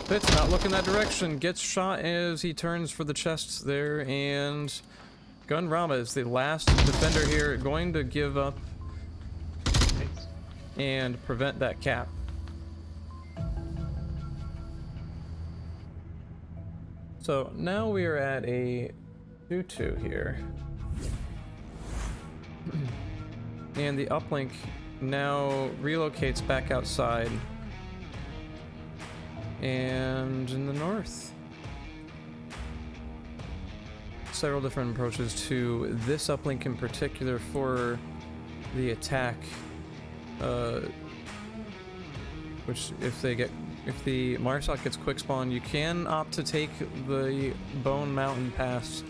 S2: Fitz not looking that direction, gets shot as he turns for the chests there, and Gunrama is the last defender here, going to give up and prevent that cap. So now we are at a 2-2 here. And the uplink now relocates back outside. And in the north. Several different approaches to this uplink in particular for the attack, which if the Marsoc gets quick spawn, you can opt to take the Bone Mountain Pass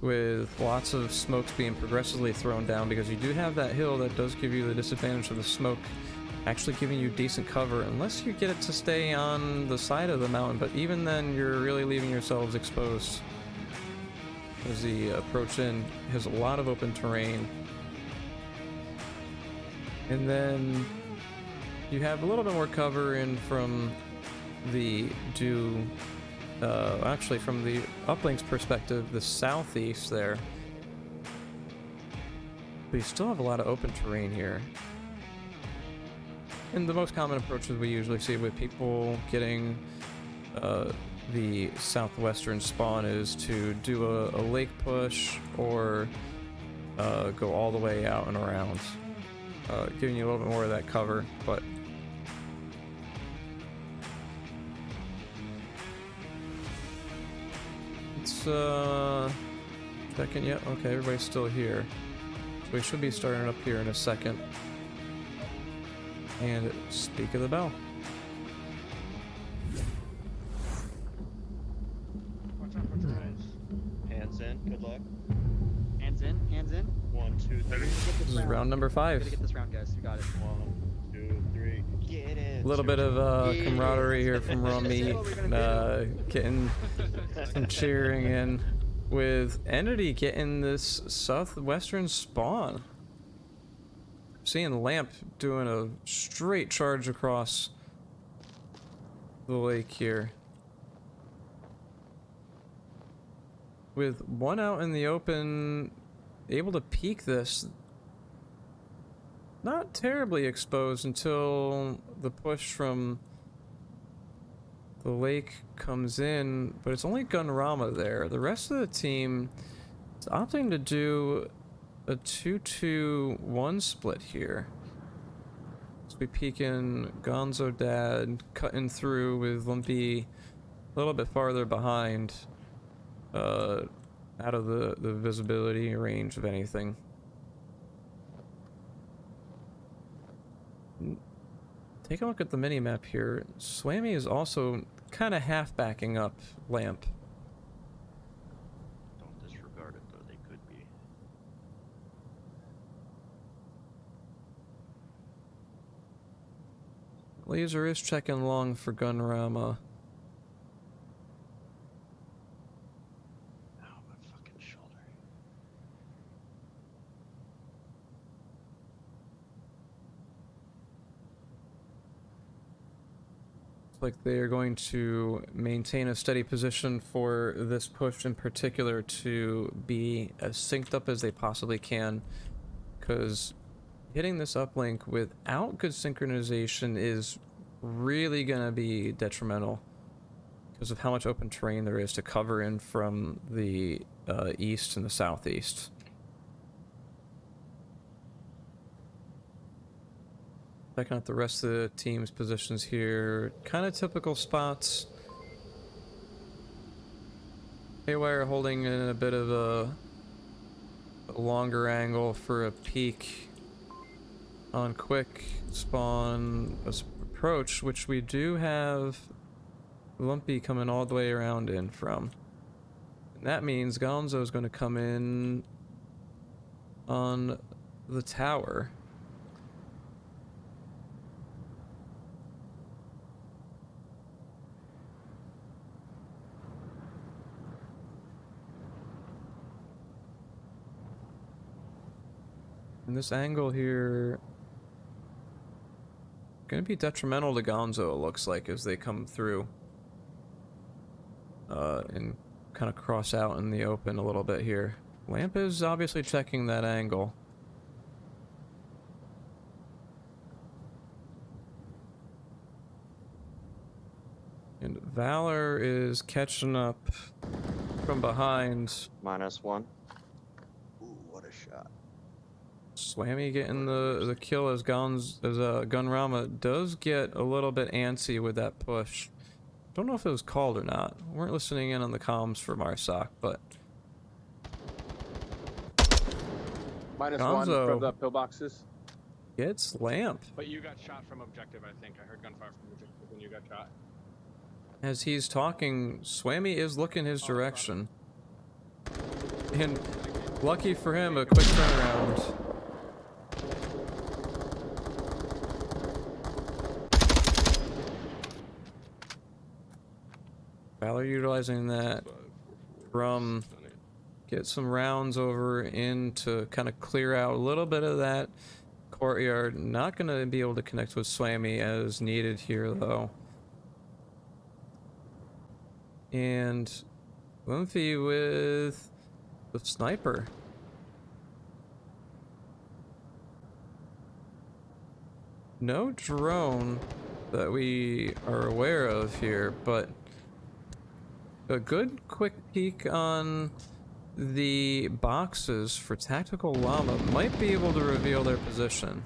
S2: with lots of smokes being progressively thrown down, because you do have that hill that does give you the disadvantage of the smoke actually giving you decent cover, unless you get it to stay on the side of the mountain, but even then you're really leaving yourselves exposed, as the approach in has a lot of open terrain. And then you have a little bit more cover in from the actually from the uplink's perspective, the southeast there. But you still have a lot of open terrain here. And the most common approaches we usually see with people getting the southwestern spawn is to do a lake push or go all the way out and around, giving you a little bit more of that cover. But it's second, yeah, okay, everybody's still here, so we should be starting up here in a second. And speak of the bell.
S10: Watch out for drones. Hands in. Good luck.
S9: Hands in, hands in.
S10: 1, 2, 3.
S2: This is round number 5.
S9: Gotta get this round, guys. You got it.
S10: 1, 2, 3. Get it.
S2: A little bit of camaraderie here from Raw Meat, getting some cheering in, with Entity getting this southwestern spawn. Seeing Lamp doing a straight charge across the lake here, with one out in the open, able to peek this. Not terribly exposed until the push from the lake comes in, but it's only Gunrama there. The rest of the team is opting to do a 2-2-1 split here. So we peek in Gonzo Dad, cutting through with Lumpy a little bit farther behind, out of the visibility range of anything. Take a look at the mini-map here. Swammy is also kind of half backing up Lamp.
S10: Don't disregard it, though. They could be.
S2: Laser is checking long for Gunrama.
S10: Ow, my fucking shoulder.
S2: Looks like they are going to maintain a steady position for this push in particular, to be as synced up as they possibly can, because hitting this uplink without good synchronization is really going to be detrimental because of how much open terrain there is to cover in from the east and the southeast. Checking out the rest of the team's positions here. Kind of typical spots. Haywire holding in a bit of a longer angle for a peek on quick spawn approach, which we do have Lumpy coming all the way around in from. And that means Gonzo is going to come in on the tower. And this angle here gonna be detrimental to Gonzo, it looks like, as they come through and kind of cross out in the open a little bit here. Lamp is obviously checking that angle. And Valor is catching up from behind.
S10: -1. Ooh, what a shot.
S2: Swammy getting the kill as Gunrama does get a little bit antsy with that push. Don't know if it was called or not. We weren't listening in on the comms for Marsoc, but
S6: -1
S2: Gonzo
S6: from the pillboxes.
S2: gets Lamp
S7: But you got shot from objective, I think. I heard gunfire from objective when you got shot.
S2: as he's talking. Swammy is looking his direction. And lucky for him, a quick turnaround. Valor utilizing that from get some rounds over in to kind of clear out a little bit of that courtyard. Not going to be able to connect with Swammy as needed here though. And Lumpy with the sniper. No drone that we are aware of here, but a good quick peek on the boxes for Tactical Llama might be able to reveal their position.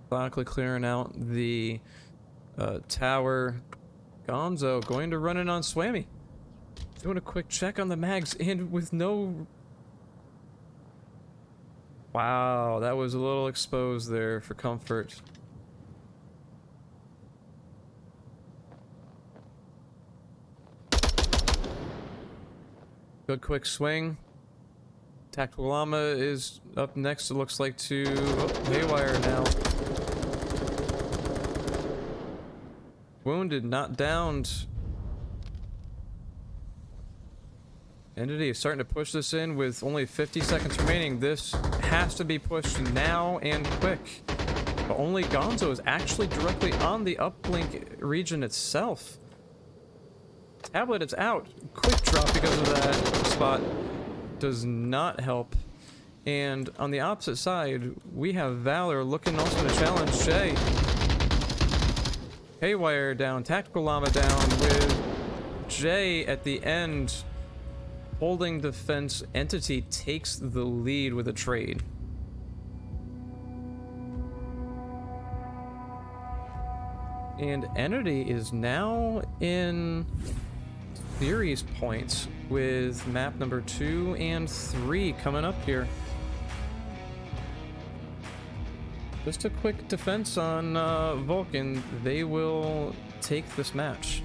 S2: Methodically clearing out the tower. Gonzo going to run in on Swammy. Doing a quick check on the mags and with no... Wow, that was a little exposed there for comfort. Good quick swing. Tactical Llama is up next, it looks like, to Haywire now. Wounded, not downed. Entity is starting to push this in with only 50 seconds remaining. This has to be pushed now and quick. But only Gonzo is actually directly on the uplink region itself. Tablet is out. Quick drop because of that spot. Does not help. And on the opposite side, we have Valor looking also to challenge Jay. Haywire down, Tactical Llama down, with Jay at the end holding defense. Entity takes the lead with a trade. And Entity is now in series points with map number 2 and 3 coming up here. Just a quick defense on Vulcan. They will take this match.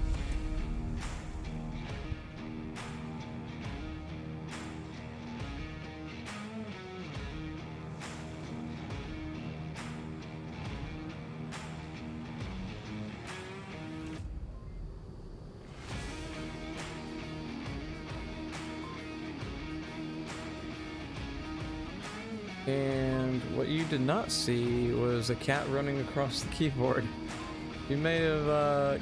S2: And what you did not see was a cat running across the keyboard. You may have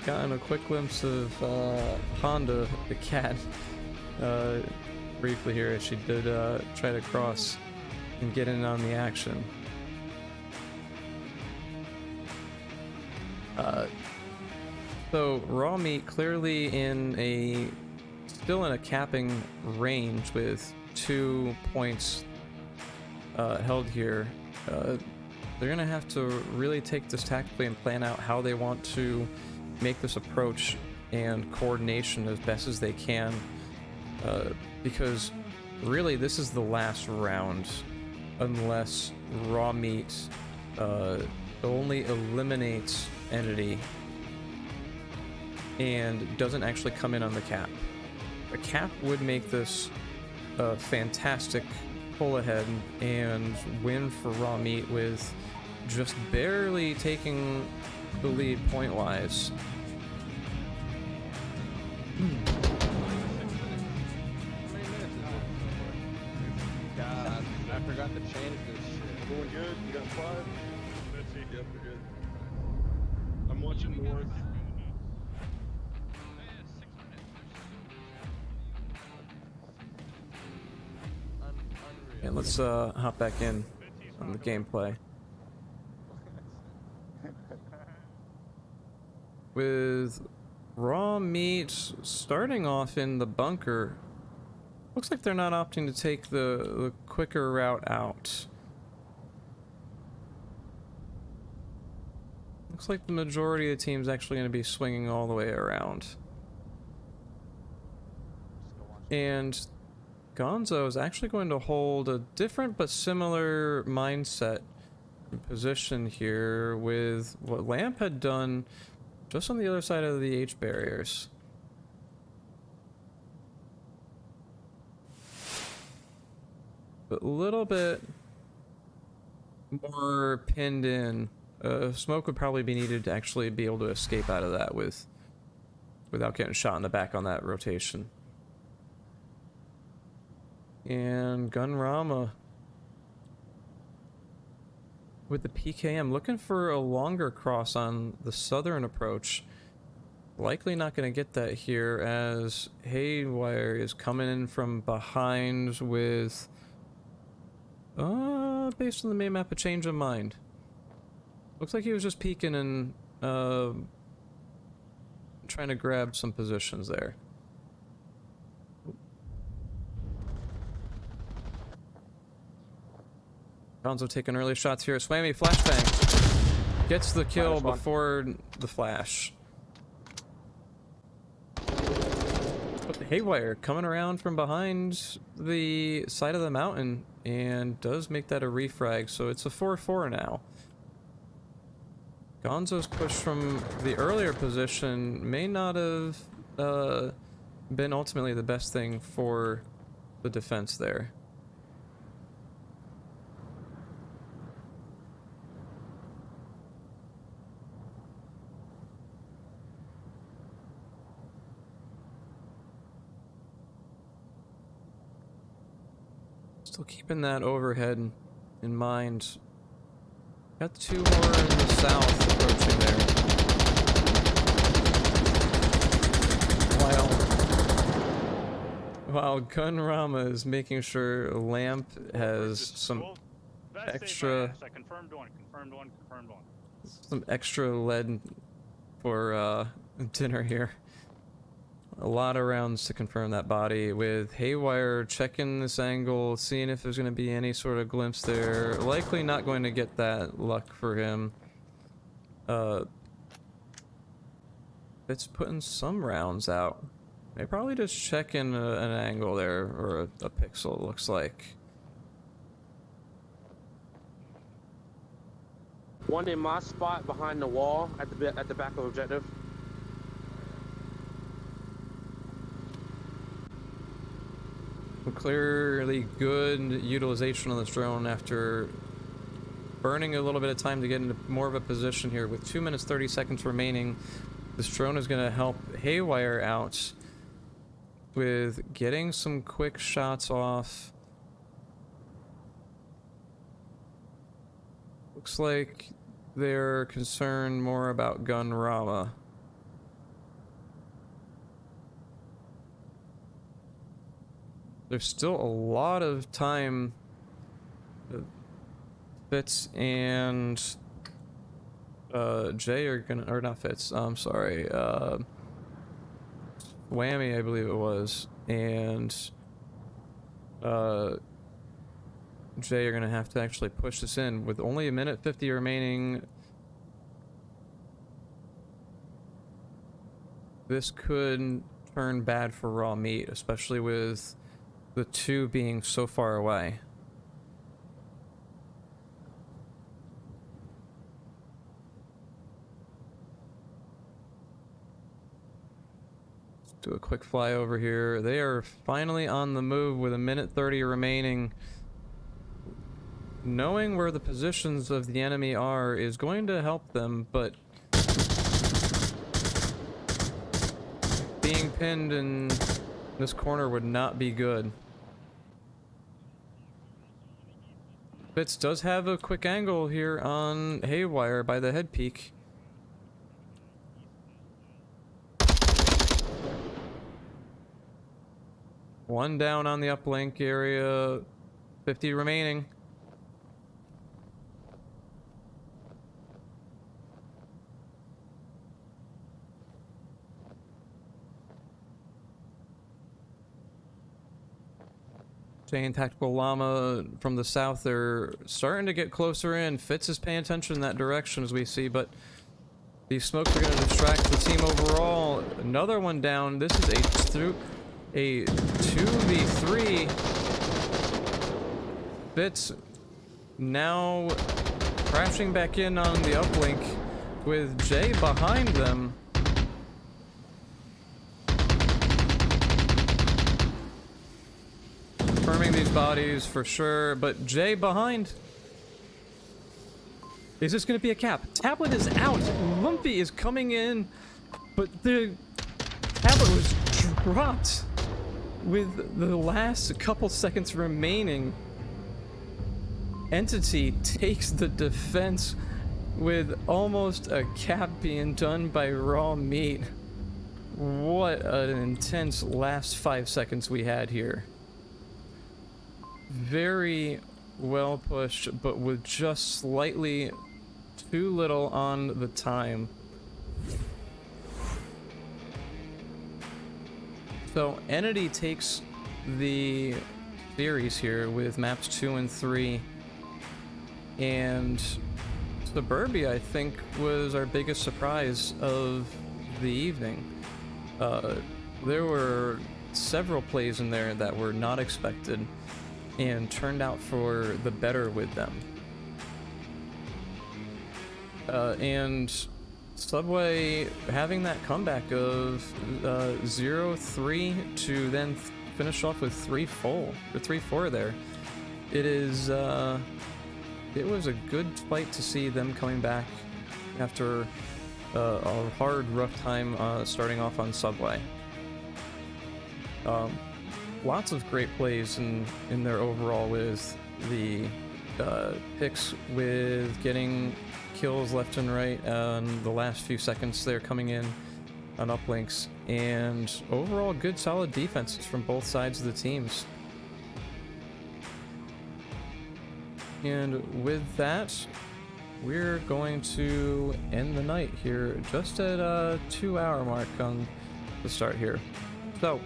S2: gotten a quick glimpse of Honda, the cat, briefly here as she did try to cross and get in on the action. So Raw Meat clearly still in a capping range with 2 points held here. They're gonna have to really take this tactically and plan out how they want to make this approach and coordination as best as they can, because really this is the last round unless Raw Meat only eliminates Entity and doesn't actually come in on the cap. A cap would make this a fantastic pull ahead and win for Raw Meat with just barely taking the lead point wise.
S6: God, I forgot to change this shit.
S4: Going good? You got 5? Let's see. Yep, we're good. I'm watching north.
S2: And let's hop back in on the gameplay. With Raw Meat starting off in the bunker, looks like they're not opting to take the quicker route out. Looks like the majority of the team's actually going to be swinging all the way around. And Gonzo is actually going to hold a different but similar mindset position here with what Lamp had done just on the other side of the H barriers. But a little bit more pinned in. Smoke would probably be needed to actually be able to escape out of that without getting shot in the back on that rotation. And Gunrama with the PKM looking for a longer cross on the southern approach. Likely not going to get that here as Haywire is coming in from behind with based on the main map, a change of mind. Looks like he was just peeking and trying to grab some positions there. Gonzo taking early shots here. Swammy flashbang gets the kill before the flash. But Haywire coming around from behind the side of the mountain and does make that a refrag, so it's a 4-4 now. Gonzo's push from the earlier position may not have been ultimately the best thing for the defense there. Still keeping that overhead in mind. Got two more in the south approaching there. While Gunrama is making sure Lamp has some extra...
S7: I confirmed one.
S2: Some extra lead for dinner here. A lot of rounds to confirm that body, with Haywire checking this angle, seeing if there's going to be any sort of glimpse there. Likely not going to get that luck for him. It's putting some rounds out. They probably just checking an angle there, or a pixel, it looks like.
S12: One in my spot behind the wall at the back of objective.
S2: Clearly good utilization on this drone after burning a little bit of time to get into more of a position here. With 2 minutes 30 seconds remaining, this drone is going to help Haywire out with getting some quick shots off. Looks like they're concerned more about Gunrama. There's still a lot of time. Fitz and Jay are gonna, or not Fitz, I'm sorry, Whammy, I believe it was, and Jay are gonna have to actually push this in with only 1:50 remaining. This could turn bad for raw meat, especially with the two being so far away. Let's do a quick flyover here. They are finally on the move with 1:30 remaining. Knowing where the positions of the enemy are is going to help them, but being pinned in this corner would not be good. Fitz does have a quick angle here on Haywire by the head peak. One down on the uplink area, 50 remaining. Jay and Tactical Llama from the south, they're starting to get closer in. Fitz is paying attention in that direction as we see, but these smokes are going to distract the team overall. Another one down. This is a 2v3. Fitz now crashing back in on the uplink with Jay behind them. Confirming these bodies for sure, but Jay behind. Is this going to be a cap? Tablet is out. Lumpy is coming in, but the tablet was dropped with the last couple seconds remaining. Entity takes the defense with almost a cap being done by Raw Meat. What an intense last 5 seconds we had here. Very well pushed, but with just slightly too little on the time. So Entity takes the series here with maps 2 and 3, and Suburbia, I think, was our biggest surprise of the evening. There were several plays in there that were not expected and turned out for the better with them. And Subway having that comeback of 0-3 to then finish off with 3-4 there. It is it was a good fight to see them coming back after a hard, rough time starting off on Subway. Lots of great plays in there overall with the picks, with getting kills left and right on the last few seconds there coming in on uplinks, and overall good solid defenses from both sides of the teams. And with that, we're going to end the night here just at a 2-hour mark on the start here. So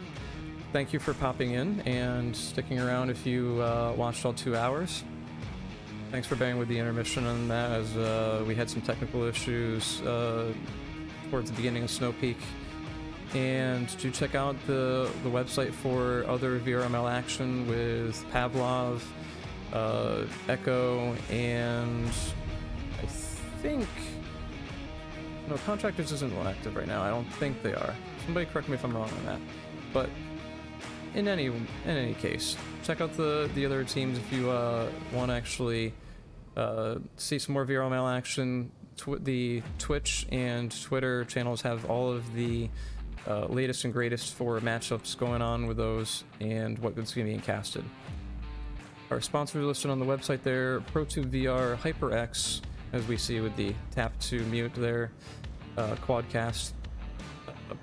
S2: thank you for popping in and sticking around if you watched all 2 hours. Thanks for bearing with the intermission on that, as we had some technical issues towards the beginning of Snow Peak. And do check out the website for other VRML action with Pavlov, Echo, and I think... No, Contractors isn't active right now. I don't think they are. Somebody correct me if I'm wrong on that. But in any case, check out the other teams if you want to actually see some more VRML action. The Twitch and Twitter channels have all of the latest and greatest for matchups going on with those and what is going to be casted. Our sponsors are listed on the website there: Pro2VR, HyperX, as we see with the tap to mute there, Quadcast,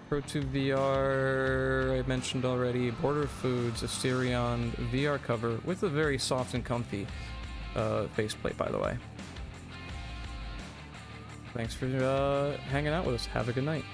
S2: Pro2VR I mentioned already, Border Foods, Asterion, VR cover with a very soft and comfy faceplate, by the way. Thanks for hanging out with us. Have a good night.